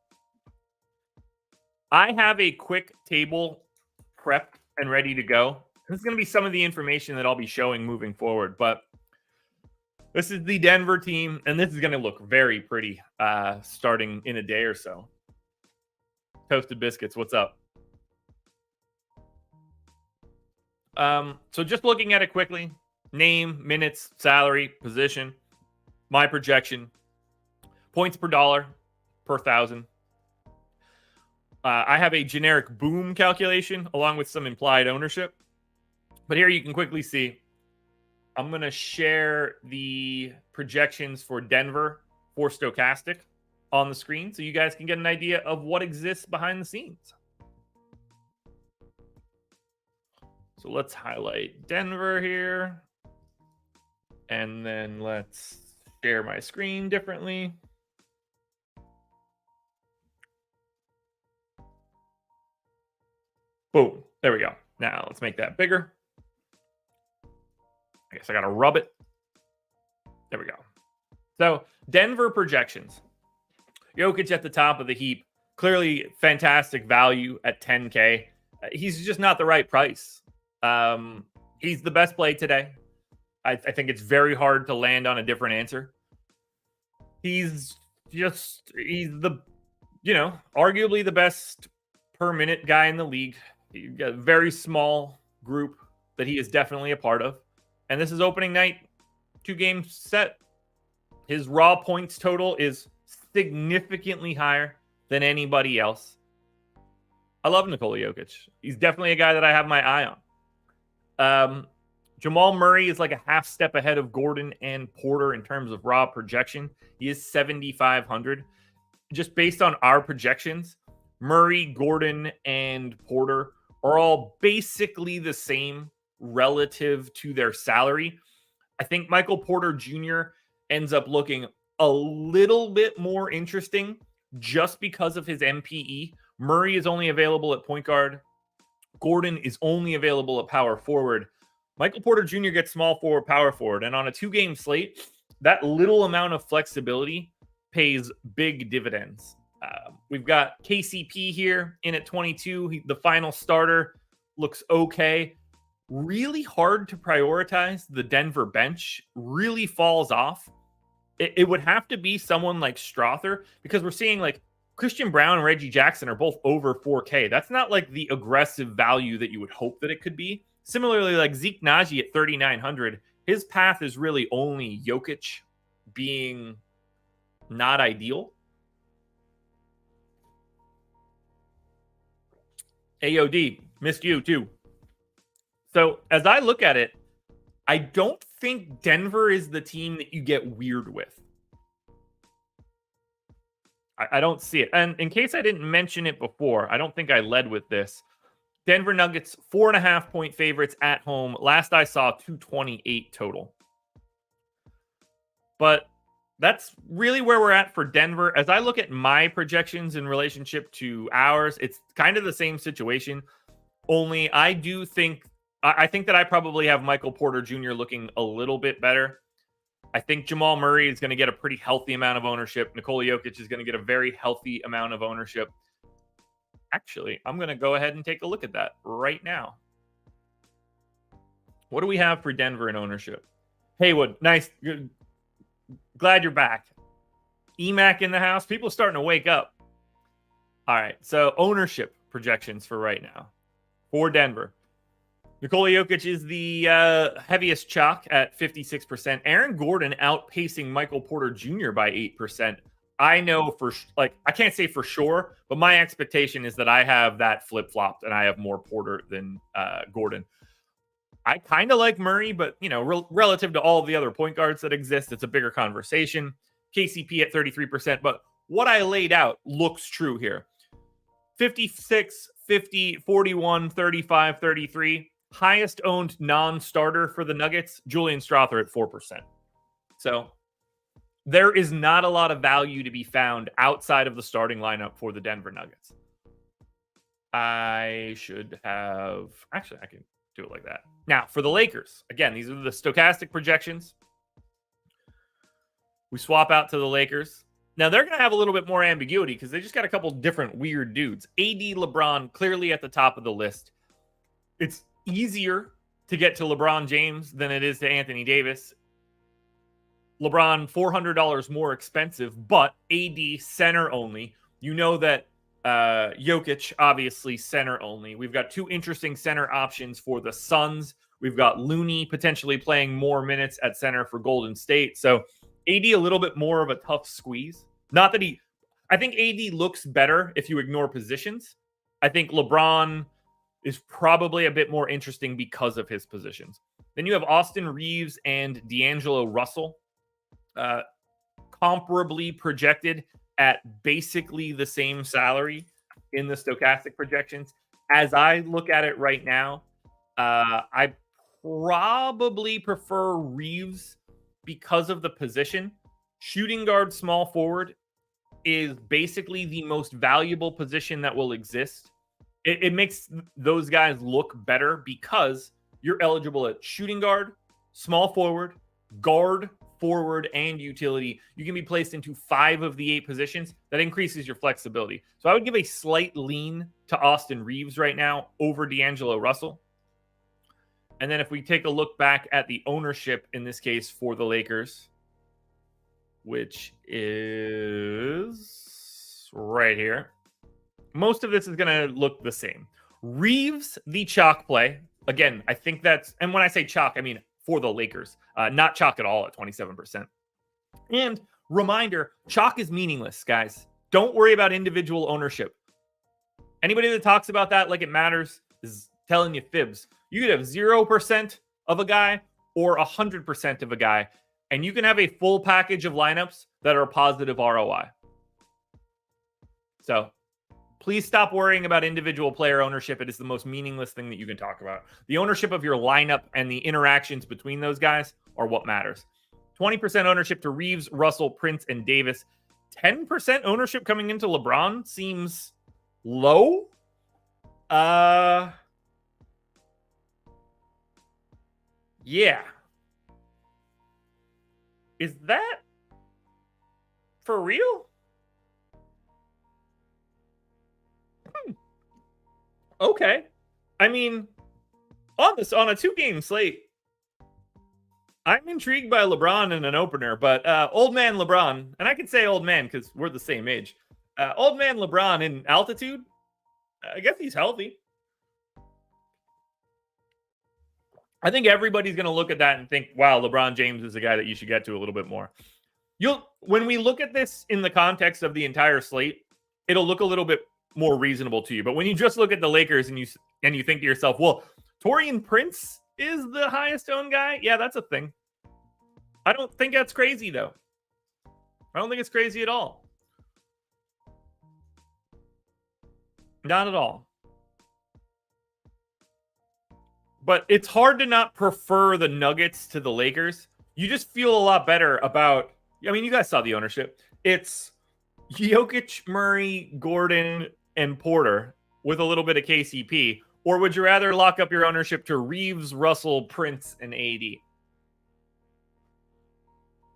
I have a quick table prepped and ready to go. This is going to be some of the information that I'll be showing moving forward. But this is the Denver team, and this is going to look very pretty starting in a day or so. Toasted Biscuits, what's up? So just looking at it quickly, name, minutes, salary, position, my projection, points per dollar per 1,000. I have a generic boom calculation along with some implied ownership. But here you can quickly see, I'm going to share the projections for Denver for Stochastic on the screen so you guys can get an idea of what exists behind the scenes. So let's highlight Denver here. And then let's share my screen differently. Boom. There we go. Now let's make that bigger. I guess I got to rub it. There we go. So Denver projections. Jokic at the top of the heap. Clearly fantastic value at 10K. He's just not the right price. He's the best play today. I think it's very hard to land on a different answer. He's the, arguably the best per minute guy in the league. He's got a very small group that he is definitely a part of. And this is opening night, 2-game set. His raw points total is significantly higher than anybody else. I love Nikola Jokic. He's definitely a guy that I have my eye on. Jamal Murray is like a half step ahead of Gordon and Porter in terms of raw projection. He is 7,500. Just based on our projections, Murray, Gordon, and Porter are all basically the same relative to their salary. I think Michael Porter Jr. ends up looking a little bit more interesting just because of his MPE. Murray is only available at point guard. Gordon is only available at power forward. Michael Porter Jr. gets small forward, power forward. And on a 2-game slate, that little amount of flexibility pays big dividends. We've got KCP here in at 22. The final starter looks okay. Really hard to prioritize. The Denver bench really falls off. It would have to be someone like Strother, because we're seeing like Christian Brown and Reggie Jackson are both over 4K. That's not like the aggressive value that you would hope that it could be. Similarly, like Zeke Naji at 3,900, his path is really only Jokic being not ideal. AOD, missed you too. So as I look at it, I don't think Denver is the team that you get weird with. I don't see it. And in case I didn't mention it before, I don't think I led with this. Denver Nuggets, 4.5-point favorites at home. Last I saw, 228 total. But that's really where we're at for Denver. As I look at my projections in relationship to ours, it's kind of the same situation. Only I think that I probably have Michael Porter Jr. looking a little bit better. I think Jamal Murray is going to get a pretty healthy amount of ownership. Nikola Jokic is going to get a very healthy amount of ownership. Actually, I'm going to go ahead and take a look at that right now. What do we have for Denver in ownership? Haywood, nice. Glad you're back. EMAC in the house. People are starting to wake up. All right, so ownership projections for right now for Denver. Nikola Jokic is the heaviest chalk at 56%. Aaron Gordon outpacing Michael Porter Jr. by 8%. I know I can't say for sure, but my expectation is that I have that flip-flopped and I have more Porter than Gordon. I kind of like Murray, but, relative to all of the other point guards that exist, it's a bigger conversation. KCP at 33%, but what I laid out looks true here. 56, 50, 41, 35, 33. Highest owned non-starter for the Nuggets, Julian Strother at 4%. So there is not a lot of value to be found outside of the starting lineup for the Denver Nuggets. I should have... Actually, I can Do it like that. Now, for the Lakers, again, these are the stochastic projections. We swap out to the Lakers. Now, they're going to have a little bit more ambiguity because they just got a couple different weird dudes. AD, LeBron, clearly at the top of the list. It's easier to get to LeBron James than it is to Anthony Davis. LeBron, $400 more expensive, but AD center only. You know that Jokic, obviously center only. We've got two interesting center options for the Suns. We've got Looney potentially playing more minutes at center for Golden State. So AD a little bit more of a tough squeeze. Not that I think AD looks better if you ignore positions. I think LeBron is probably a bit more interesting because of his positions. Then you have Austin Reeves and D'Angelo Russell, comparably projected at basically the same salary in the stochastic projections. As I look at it right now, I probably prefer Reeves because of the position. Shooting guard, small forward is basically the most valuable position that will exist. It makes those guys look better because you're eligible at shooting guard, small forward, guard, forward, and utility. You can be placed into 5 of the 8 positions. That increases your flexibility. So I would give a slight lean to Austin Reeves right now over D'Angelo Russell. And then if we take a look back at the ownership, in this case for the Lakers, which is right here, most of this is going to look the same. Reeves, the chalk play. Again, I think that's, and when I say chalk, I mean for the Lakers, not chalk at all at 27%. And reminder, chalk is meaningless, guys. Don't worry about individual ownership. Anybody that talks about that like it matters is telling you fibs. You could have 0% of a guy or 100% of a guy, and you can have a full package of lineups that are positive ROI. So please stop worrying about individual player ownership. It is the most meaningless thing that you can talk about. The ownership of your lineup and the interactions between those guys are what matters. 20% ownership to Reeves, Russell, Prince, and Davis. 10% ownership coming into LeBron seems low. Yeah. Is that for real? Okay. I mean, on a 2-game slate, I'm intrigued by LeBron in an opener, but old man LeBron, and I can say old man because we're the same age. Old man LeBron in altitude, I guess he's healthy. I think everybody's going to look at that and think, wow, LeBron James is a guy that you should get to a little bit more. When we look at this in the context of the entire slate, it'll look a little bit more reasonable to you. But when you just look at the Lakers and you think to yourself, well, Taurean Prince is the highest owned guy. Yeah, that's a thing. I don't think that's crazy, though. I don't think it's crazy at all. Not at all. But it's hard to not prefer the Nuggets to the Lakers. You just feel a lot better about, I mean, you guys saw the ownership. It's Jokic, Murray, Gordon, and Porter with a little bit of KCP. Or would you rather lock up your ownership to Reeves, Russell, Prince, and AD?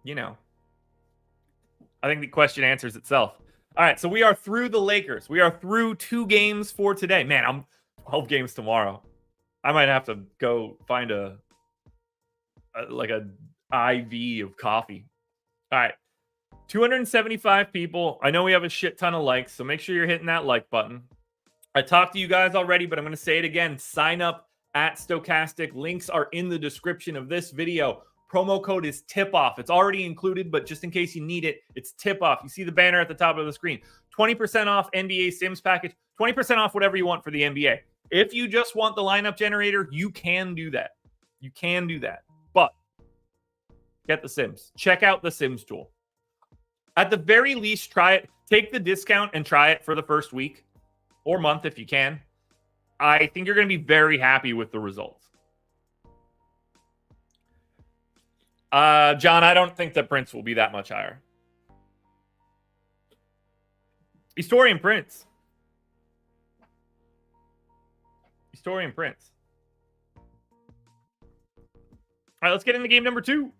You know, I think the question answers itself. All right, so we are through the Lakers. We are through 2 games for today. Man, I'm 12 games tomorrow. I might have to go find a IV of coffee. All right. 275 people. I know we have a shit ton of likes, so make sure you're hitting that like button. I talked to you guys already, but I'm going to say it again. Sign up at Stochastic. Links are in the description of this video. Promo code is TIPOFF. It's already included, but just in case you need it, it's TIPOFF. You see the banner at the top of the screen. 20% off NBA Sims package. 20% off whatever you want for the NBA. If you just want the lineup generator, you can do that. You can do that. But get the Sims. Check out the Sims tool. At the very least, try it. Take the discount and try it for the first week or month if you can. I think you're going to be very happy with the results. John, I don't think that Prince will be that much higher. Historian Prince. Historian Prince. All right, let's get into game number 2.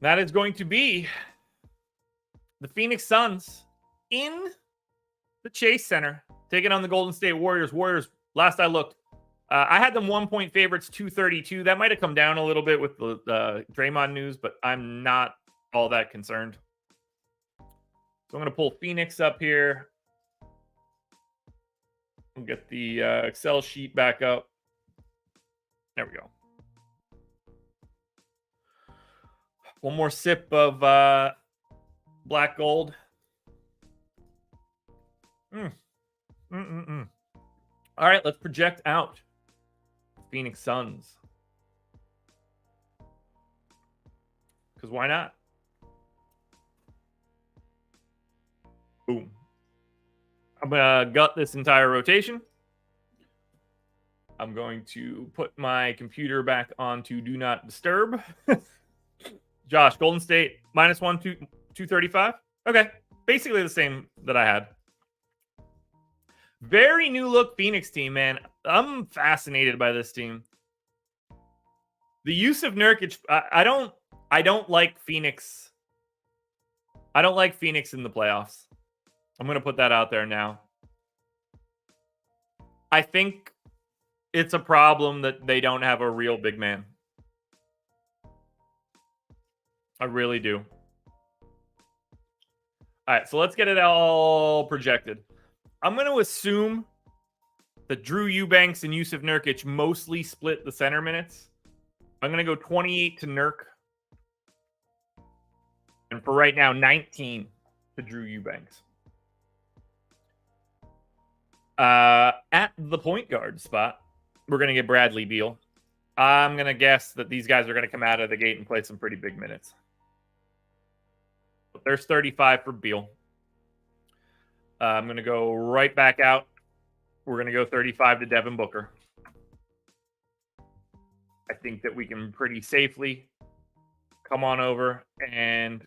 That is going to be the Phoenix Suns in the Chase Center, taking on the Golden State Warriors. Warriors, last I looked, I had them 1-point favorites, 232. That might have come down a little bit with the Draymond news, but I'm not all that concerned. So I'm going to pull Phoenix up here. We'll get the Excel sheet back up. There we go. One more sip of black gold. All right, let's project out Phoenix Suns. Because why not? Boom. I'm going to gut this entire rotation. I'm going to put my computer back onto Do Not Disturb. Josh, Golden State, -1, 235. Okay. Basically the same that I had. Very new look Phoenix team, man. I'm fascinated by this team. The use of Nurkic, I don't like Phoenix. I don't like Phoenix in the playoffs. I'm going to put that out there now. I think it's a problem that they don't have a real big man. I really do. All right, so let's get it all projected. I'm going to assume that Drew Eubanks and Yusuf Nurkic mostly split the center minutes. I'm going to go 28 to Nurk. And for right now, 19 to Drew Eubanks. At the point guard spot, we're going to get Bradley Beal. I'm going to guess that these guys are going to come out of the gate and play some pretty big minutes. But there's 35 for Beal. I'm going to go right back out. We're going to go 35 to Devin Booker. I think that we can pretty safely come on over, and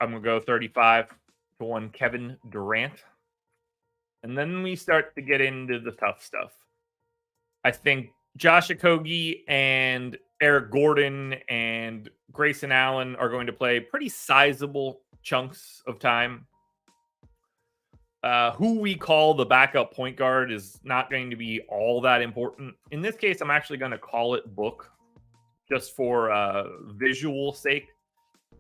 I'm going to go 35 to 1 Kevin Durant. And then we start to get into the tough stuff. I think Josh Okogie and Eric Gordon and Grayson Allen are going to play pretty sizable chunks of time. Who we call the backup point guard is not going to be all that important. In this case, I'm actually going to call it Book just for visual sake.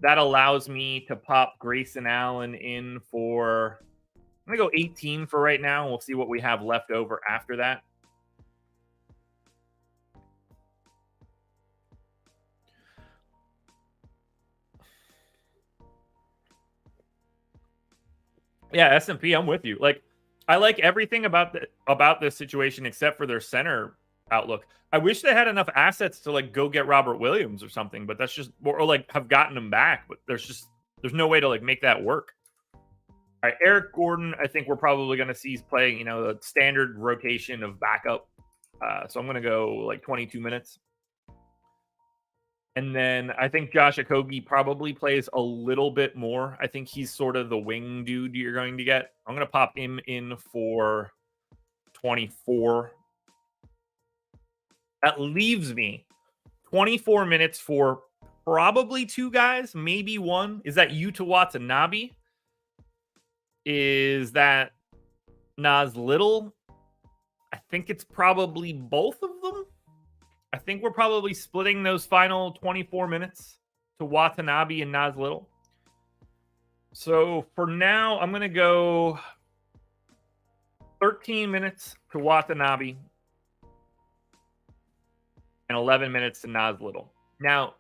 That allows me to pop Grayson Allen in for, I'm going to go 18 for right now. We'll see what we have left over after that. Yeah, S&P, I'm with you. Like, I like everything about this situation except for their center outlook. I wish they had enough assets to like go get Robert Williams or something, but that's just, or like have gotten him back. But there's no way to like make that work. All right, Eric Gordon, I think we're probably going to see playing, the standard rotation of backup. So I'm going to go like 22 minutes. And then I think Josh Okogie probably plays a little bit more. I think he's sort of the wing dude you're going to get. I'm going to pop him in for 24. That leaves me 24 minutes for probably 2 guys, maybe 1. Is that Yuta Watanabe? Is that Nas Little? I think it's probably both of them. I think we're probably splitting those final 24 minutes to Watanabe and Nas Little. So for now, I'm going to go 13 minutes to Watanabe and 11 minutes to Nas Little. Now,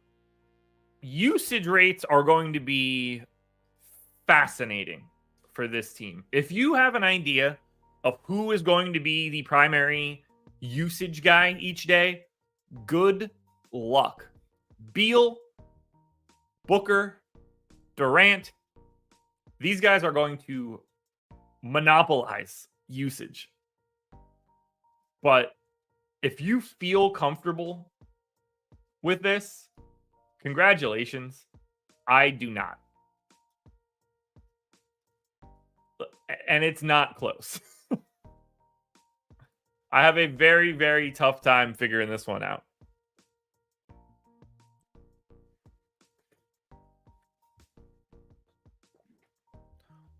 usage rates are going to be fascinating for this team. If you have an idea of who is going to be the primary usage guy each day, good luck. Beal, Booker, Durant, these guys are going to monopolize usage. But if you feel comfortable with this, congratulations. I do not. And it's not close. I have a very, very tough time figuring this one out.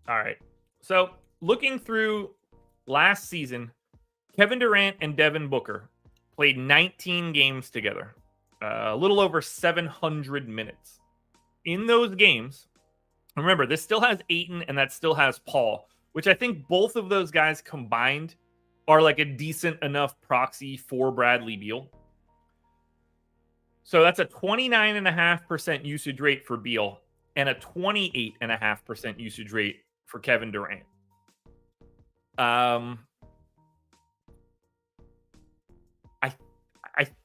All right. So looking through last season, Kevin Durant and Devin Booker played 19 games together, a little over 700 minutes. In those games, remember, this still has Ayton and that still has Paul, which I think both of those guys combined are like a decent enough proxy for Bradley Beal. So that's a 29.5% usage rate for Beal and a 28.5% usage rate for Kevin Durant. I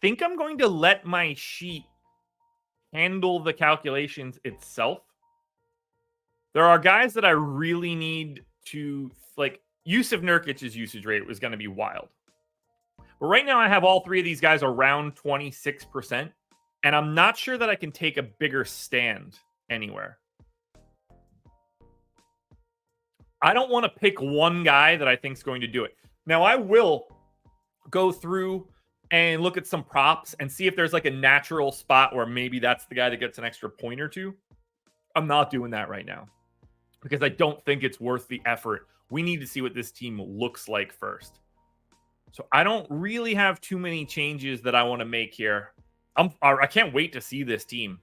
think I'm going to let my sheet handle the calculations itself. There are guys that I really need to, like, Yusuf Nurkic's usage rate was going to be wild. But right now I have all three of these guys around 26%, and I'm not sure that I can take a bigger stand anywhere. I don't want to pick one guy that I think is going to do it. Now, I will go through and look at some props and see if there's like a natural spot where maybe that's the guy that gets an extra point or two. I'm not doing that right now because I don't think it's worth the effort. We need to see what this team looks like first. So I don't really have too many changes that I want to make here. I can't wait to see this team,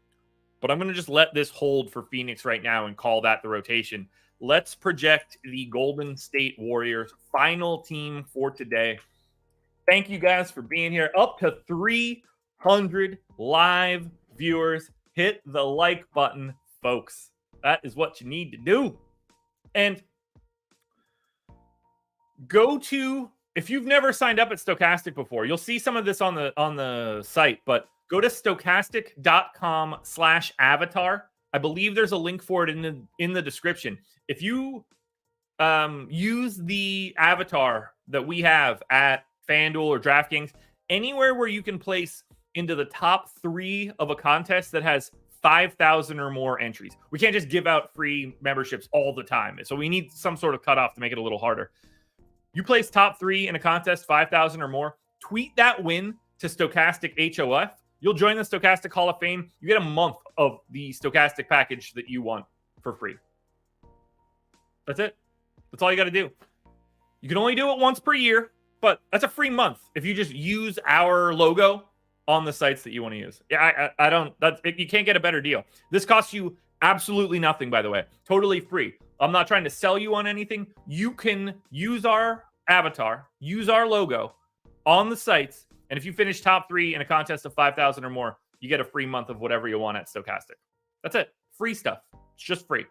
but I'm going to just let this hold for Phoenix right now and call that the rotation. Let's project the Golden State Warriors final team for today. Thank you guys for being here. Up to 300 live viewers. Hit the like button, folks. That is what you need to do. And go to, if you've never signed up at Stochastic before, you'll see some of this on the site, but go to stochastic.com/avatar. I believe there's a link for it in the description. If you use the avatar that we have at FanDuel or DraftKings, anywhere where you can place into the top 3 of a contest that has 5,000 or more entries. We can't just give out free memberships all the time. So we need some sort of cutoff to make it a little harder. You place top 3 in a contest, 5,000 or more, tweet that win to Stochastic HOF. You'll join the Stochastic Hall of Fame. You get a month of the Stochastic package that you want for free. That's it. That's all you got to do. You can only do it once per year, but that's a free month if you just use our logo on the sites that you want to use. Yeah, I don't. You can't get a better deal. This costs you absolutely nothing, by the way. Totally free. I'm not trying to sell you on anything. You can use our avatar, use our logo on the sites, and if you finish top 3 in a contest of 5,000 or more, you get a free month of whatever you want at Stochastic. That's it. Free stuff. It's just free.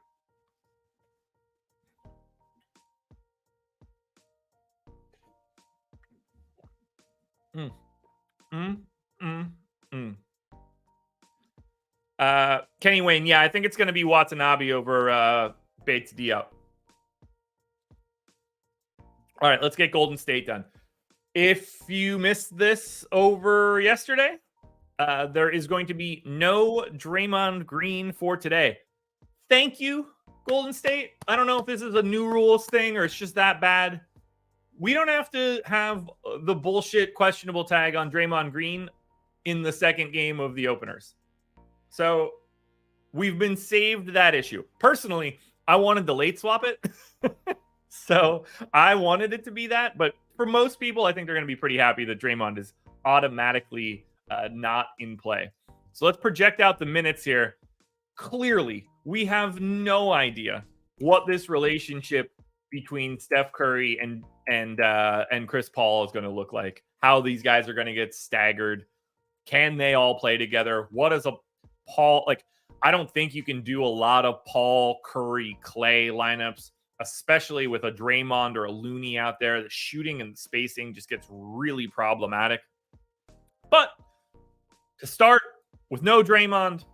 Kenny Wayne, yeah, I think it's going to be Watanabe over Bates Diop. All right, let's get Golden State done. If you missed this over yesterday, there is going to be no Draymond Green for today. Thank you, Golden State. I don't know if this is a new rules thing or it's just that bad. We don't have to have the bullshit questionable tag on Draymond Green in the second game of the openers. So we've been saved that issue. Personally, I wanted to late swap it. So I wanted it to be that. But for most people, I think they're going to be pretty happy that Draymond is automatically not in play. So let's project out the minutes here. Clearly, we have no idea what this relationship between Steph Curry and Chris Paul is going to look like. How these guys are going to get staggered. Can they all play together? What is a Paul like? I don't think you can do a lot of Paul, Curry, Clay lineups, especially with a Draymond or a Looney out there. The shooting and the spacing just gets really problematic. But to start with no Draymond,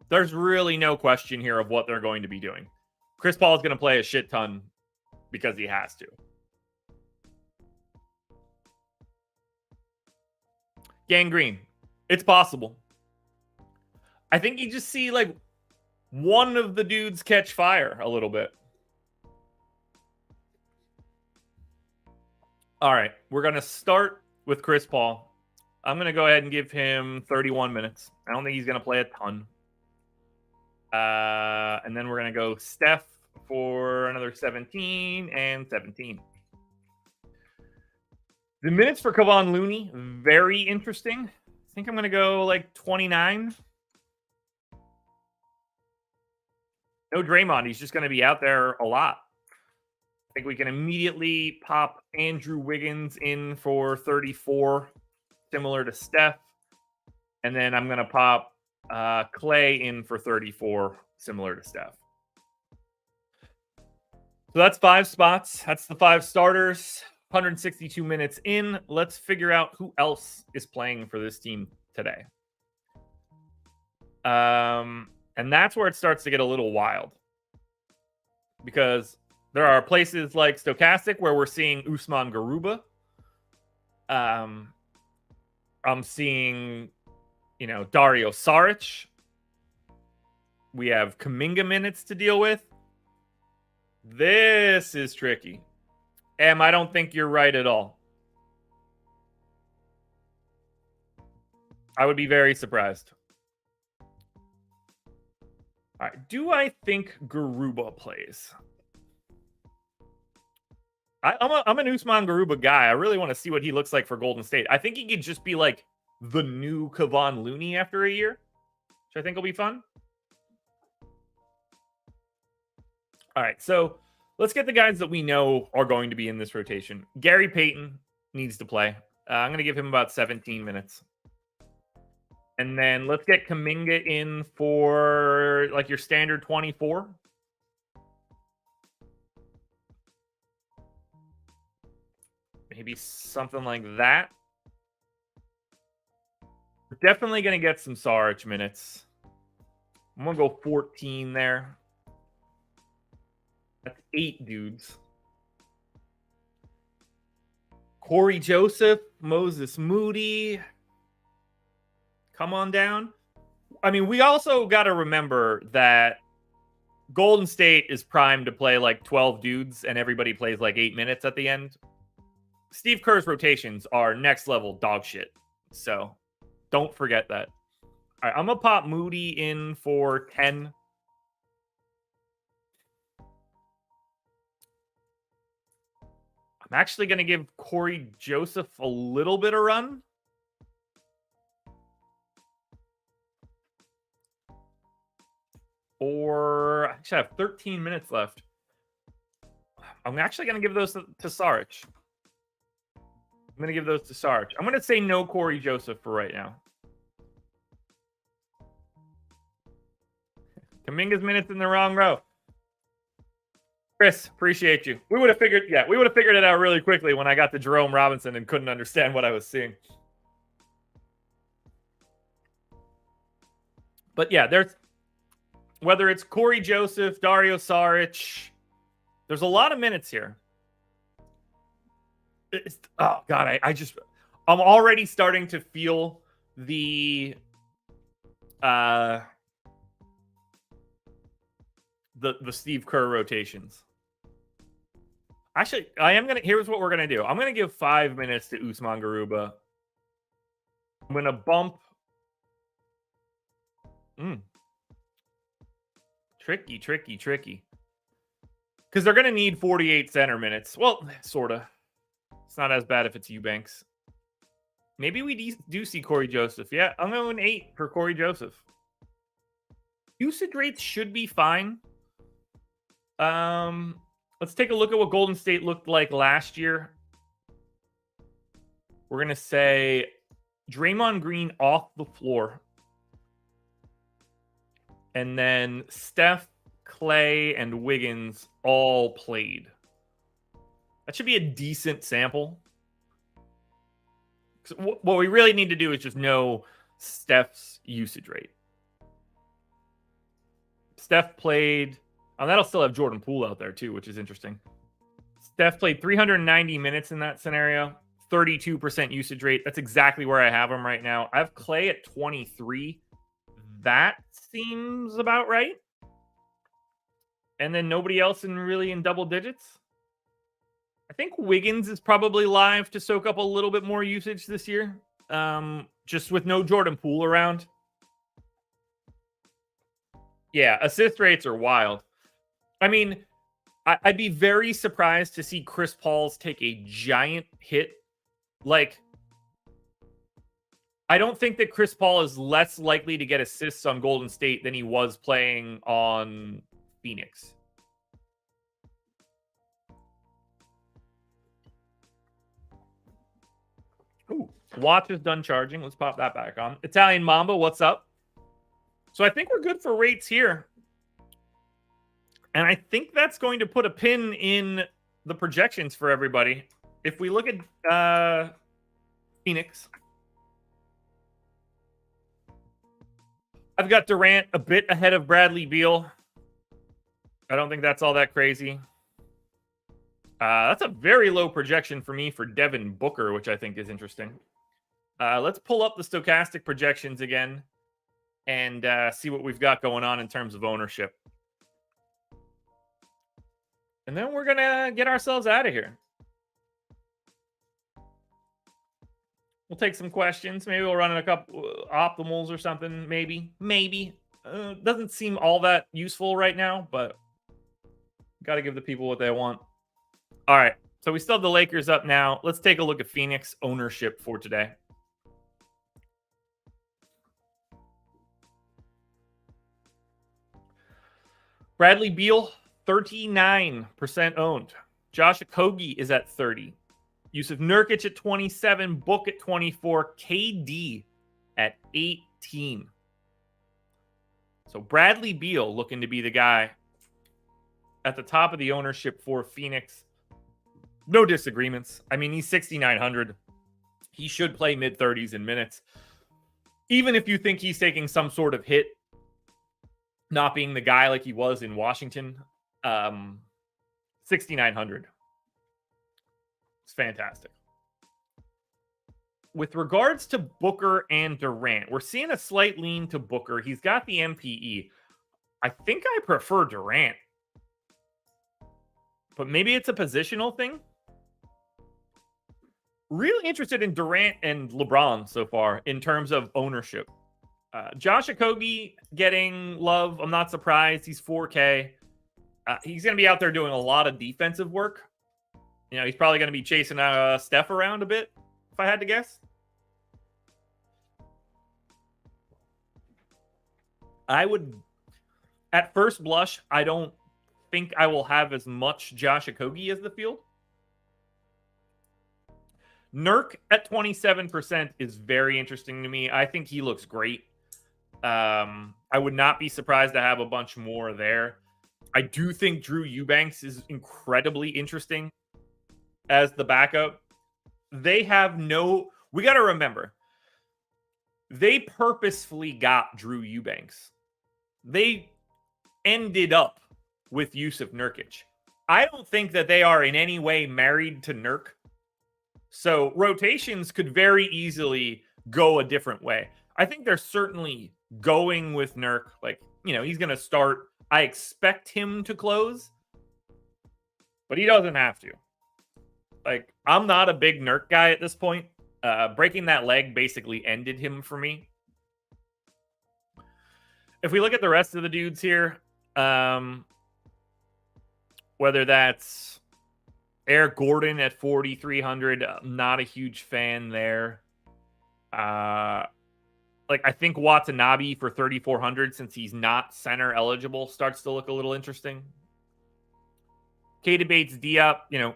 there's really no question here of what they're going to be doing. Chris Paul is going to play a shit ton because he has to. Gangrene. It's possible. I think you just see like one of the dudes catch fire a little bit. All right, we're going to start with Chris Paul. I'm going to go ahead and give him 31 minutes. I don't think he's going to play a ton. And then we're going to go Steph for another 17 and 17. The minutes for Kevon Looney, very interesting. I think I'm going to go like 29. No Draymond. He's just going to be out there a lot. I think we can immediately pop Andrew Wiggins in for 34, similar to Steph. And then I'm going to pop Clay in for 34, similar to Steph. So that's 5 spots. That's the 5 starters. 162 minutes in. Let's figure out who else is playing for this team today. And that's where it starts to get a little wild. Because there are places like Stochastic where we're seeing Usman Garuba. I'm seeing, Dario Saric. We have Kuminga minutes to deal with. This is tricky. I don't think you're right at all. I would be very surprised. All right. Do I think Garuba plays? I'm an Usman Garuba guy. I really want to see what he looks like for Golden State. I think he could just be like the new Kevon Looney after a year, which I think will be fun. All right. So let's get the guys that we know are going to be in this rotation. Gary Payton needs to play. I'm going to give him about 17 minutes. And then let's get Kuminga in for like your standard 24. Maybe something like that. We're definitely going to get some Saric minutes. I'm going to go 14 there. That's 8 dudes. Corey Joseph, Moses Moody. Come on down. I mean, we also got to remember that Golden State is primed to play like 12 dudes and everybody plays like 8 minutes at the end. Steve Kerr's rotations are next level dog shit. So don't forget that. All right, I'm going to pop Moody in for 10. I'm actually going to give Corey Joseph a little bit of run. Or actually, I have 13 minutes left. I'm actually going to give those to Saric. I'm going to give those to Saric. I'm going to say no Corey Joseph for right now. Kuminga's minutes in the wrong row. Chris, appreciate you. We would have figured it out really quickly when I got to Jerome Robinson and couldn't understand what I was seeing. But yeah, whether it's Corey Joseph, Dario Saric, there's a lot of minutes here. Oh God, I'm already starting to feel the Steve Kerr rotations. Actually, here's what we're gonna do. I'm gonna give 5 minutes to Usman Garuba. I'm gonna bump. Tricky. Because they're gonna need 48 center minutes. Well, sorta. It's not as bad if it's Eubanks. Maybe we do see Corey Joseph. Yeah, I'm going 8 for Corey Joseph. Usage rates should be fine. Let's take a look at what Golden State looked like last year. We're going to say Draymond Green off the floor. And then Steph, Clay, and Wiggins all played. That should be a decent sample. What we really need to do is just know Steph's usage rate. Steph played... that'll still have Jordan Poole out there too, which is interesting. Steph played 390 minutes in that scenario. 32% usage rate. That's exactly where I have him right now. I have Clay at 23. That seems about right. And then nobody else in double digits. think Wiggins is probably live to soak up a little bit more usage this year, just with no Jordan Poole around. Yeah, assist rates are wild. I mean, I'd be very surprised to see Chris Paul's take a giant hit. Like, I don't think that Chris Paul is less likely to get assists on Golden State than he was playing on Phoenix. Ooh, watch is done charging. Let's pop that back on. Italian Mamba, what's up? So I think we're good for rates here. And I think that's going to put a pin in the projections for everybody. If we look at Phoenix, I've got Durant a bit ahead of Bradley Beal. I don't think that's all that crazy. That's a very low projection for me for Devin Booker, which I think is interesting. Let's pull up the Stochastic projections again and see what we've got going on in terms of ownership. And then we're going to get ourselves out of here. We'll take some questions. Maybe we'll run in a couple optimals or something. Maybe. Doesn't seem all that useful right now, but got to give the people what they want. All right. So we still have the Lakers up now. Let's take a look at Phoenix ownership for today. Bradley Beal, 39% owned. Josh Okogie is at 30. Yusuf Nurkic at 27. Book at 24. KD at 18. So Bradley Beal looking to be the guy at the top of the ownership for Phoenix. No disagreements. I mean, he's 6,900. He should play mid-30s in minutes. Even if you think he's taking some sort of hit, not being the guy like he was in Washington, 6,900. It's fantastic. With regards to Booker and Durant, we're seeing a slight lean to Booker. He's got the MPE. I think I prefer Durant. But maybe it's a positional thing. Really interested in Durant and LeBron so far in terms of ownership. Josh Okogie getting love. I'm not surprised. He's 4K. He's going to be out there doing a lot of defensive work. You know, he's probably going to be chasing Steph around a bit, if I had to guess. I would, at first blush, I don't think I will have as much Josh Okogie as the field. Nurk at 27% is very interesting to me. I think he looks great. I would not be surprised to have a bunch more there. I do think Drew Eubanks is incredibly interesting as the backup. They have no... We got to remember, they purposefully got Drew Eubanks. They ended up with Yusuf Nurkic. I don't think that they are in any way married to Nurk. So rotations could very easily go a different way. I think they're certainly going with Nurk. Like, you know, he's going to start. I expect him to close, but he doesn't have to. Like, I'm not a big Nurk guy at this point. Breaking that leg basically ended him for me. If we look at the rest of the dudes here, whether that's Eric Gordon at 4,300, not a huge fan there. Like, I think Watanabe for 3,400, since he's not center eligible, starts to look a little interesting. Keita Bates-Diop, you know,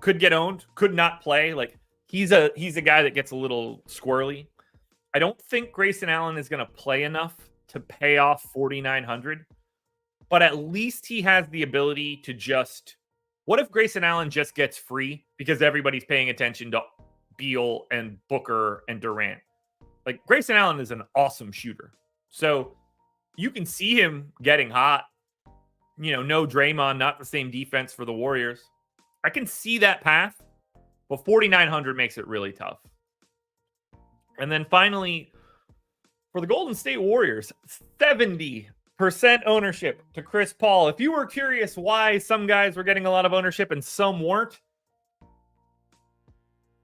could get owned, could not play. Like, he's a guy that gets a little squirrely. I don't think Grayson Allen is going to play enough to pay off 4,900, but at least he has the ability to just... What if Grayson Allen just gets free because everybody's paying attention to Beal and Booker and Durant? Like, Grayson Allen is an awesome shooter. So you can see him getting hot. You know, no Draymond, not the same defense for the Warriors. I can see that path, but 4,900 makes it really tough. And then finally, for the Golden State Warriors, 70% ownership to Chris Paul. If you were curious why some guys were getting a lot of ownership and some weren't,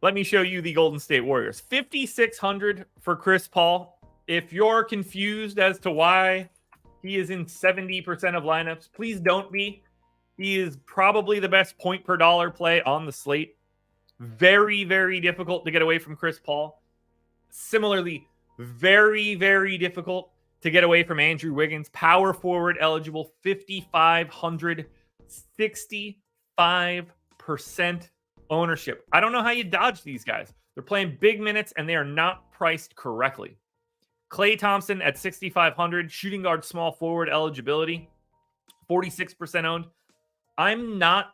let me show you the Golden State Warriors. 5,600 for Chris Paul. If you're confused as to why he is in 70% of lineups, please don't be. He is probably the best point per dollar play on the slate. Very, very difficult to get away from Chris Paul. Similarly, very, very difficult to get away from Andrew Wiggins. Power forward eligible, 5,500, 65% ownership. I don't know how you dodge these guys. They're playing big minutes and they are not priced correctly. Klay Thompson at 6,500, shooting guard, small forward eligibility, 46% owned. I'm not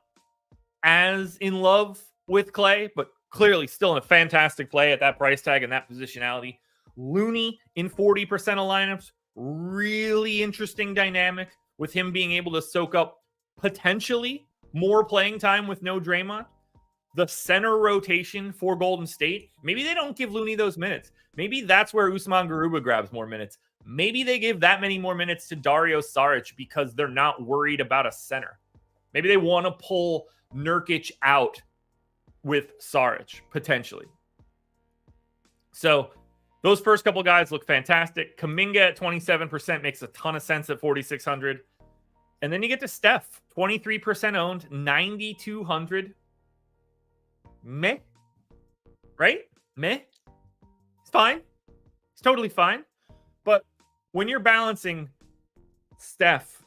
as in love with Klay, but clearly still a fantastic play at that price tag and that positionality. Looney in 40% of lineups. Really interesting dynamic with him being able to soak up potentially more playing time with no Draymond. The center rotation for Golden State, maybe they don't give Looney those minutes. Maybe that's where Usman Garuba grabs more minutes. Maybe they give that many more minutes to Dario Saric because they're not worried about a center. Maybe they want to pull Nurkic out with Saric, potentially. So those first couple guys look fantastic. Kuminga at 27% makes a ton of sense at 4,600. And then you get to Steph, 23% owned, 9,200. Meh. Right? Meh. It's fine. It's totally fine. But when you're balancing Steph,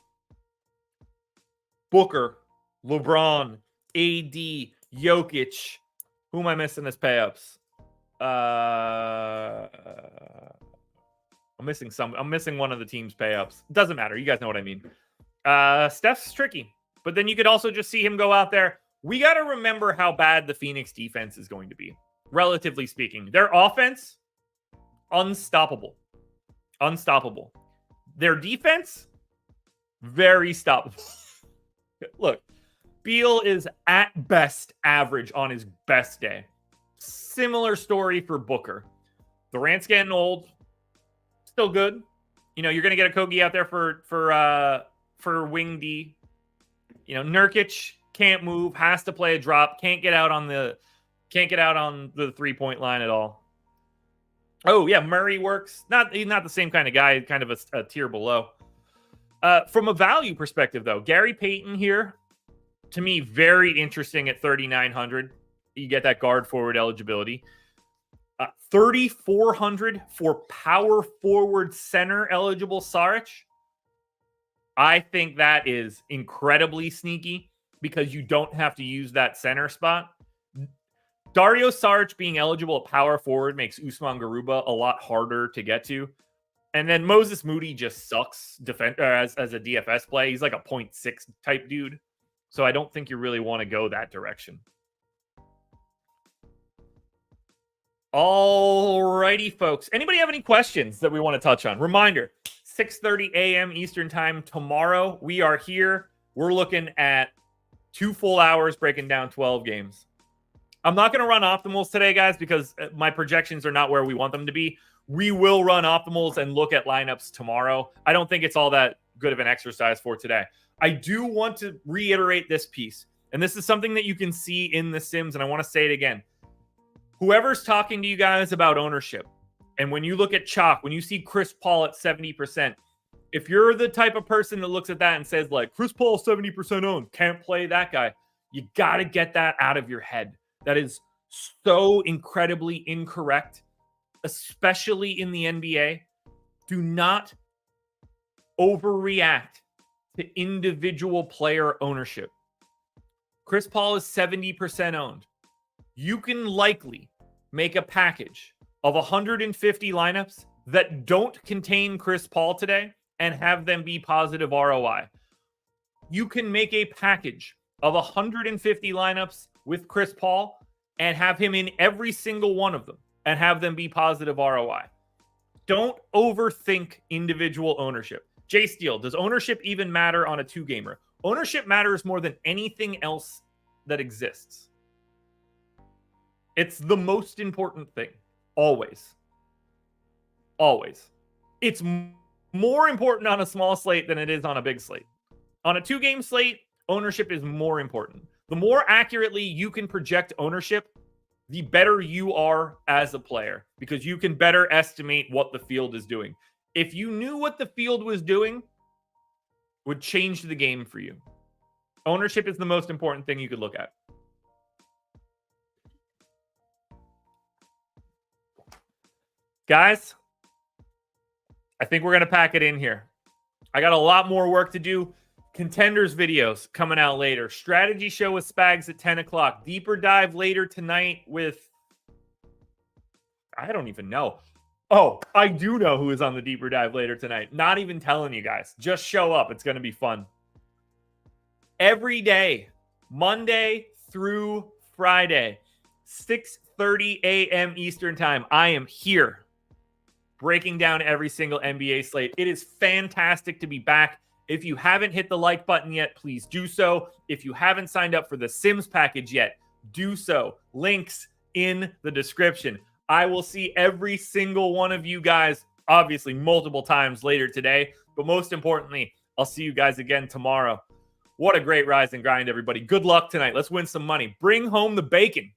Booker, LeBron, AD, Jokic, who am I missing as pay-ups? I'm missing one of the team's pay-ups. Doesn't matter. You guys know what I mean. Steph's tricky. But then you could also just see him go out there. We got to remember how bad the Phoenix defense is going to be, relatively speaking. Their offense, unstoppable. Unstoppable. Their defense, very stoppable. Look, Beal is at best average on his best day. Similar story for Booker. Durant's getting old. Still good. You know, you're going to get a Kogi out there for wing D. You know, Nurkic can't move, has to play a drop, can't get out on the 3-point line at all. Oh, yeah, Murray works. He's not the same kind of guy, kind of a tier below. From a value perspective, though, Gary Payton here, to me, very interesting at 3,900. You get that guard forward eligibility. 3,400 for power forward center eligible Saric. I think that is incredibly sneaky because you don't have to use that center spot. Dario Saric being eligible at power forward makes Usman Garuba a lot harder to get to. And then Moses Moody just sucks as a DFS play. He's like a 0.6 type dude. So I don't think you really want to go that direction. Alrighty, folks. Anybody have any questions that we want to touch on? Reminder, 6:30 a.m. Eastern time tomorrow. We are here. We're looking at 2 full hours breaking down 12 games. I'm not going to run optimals today, guys, because my projections are not where we want them to be. We will run optimals and look at lineups tomorrow. I don't think it's all that good of an exercise for today. I do want to reiterate this piece, and this is something that you can see in the Sims, and I want to say it again. Whoever's talking to you guys about ownership, and when you look at chalk, when you see Chris Paul at 70%, if you're the type of person that looks at that and says, like, Chris Paul 70% owned, can't play that guy, you got to get that out of your head. That is so incredibly incorrect, especially in the NBA. Do not overreact to individual player ownership. Chris Paul is 70% owned. You can likely make a package of 150 lineups that don't contain Chris Paul today and have them be positive ROI. You can make a package of 150 lineups with Chris Paul and have him in every single one of them and have them be positive ROI. Don't overthink individual ownership. Jay Steele, does ownership even matter on a 2-gamer? Ownership matters more than anything else that exists. It's the most important thing. Always. Always. It's more important on a small slate than it is on a big slate. On a 2-game slate, ownership is more important. The more accurately you can project ownership, the better you are as a player, because you can better estimate what the field is doing. If you knew what the field was doing, would change the game for you. Ownership is the most important thing you could look at. Guys, I think we're going to pack it in here. I got a lot more work to do. Contenders videos coming out later. Strategy show with Spags at 10 o'clock. Deeper dive later tonight with... I don't even know. Oh, I do know who is on the deeper dive later tonight. Not even telling you guys. Just show up. It's going to be fun. Every day, Monday through Friday, 6:30 a.m. Eastern Time, I am here breaking down every single NBA slate. It is fantastic to be back. If you haven't hit the like button yet, please do so. If you haven't signed up for the Sims package yet, do so. Links in the description. I will see every single one of you guys, obviously multiple times later today, but most importantly, I'll see you guys again tomorrow. What a great rise and grind, everybody. Good luck tonight. Let's win some money. Bring home the bacon.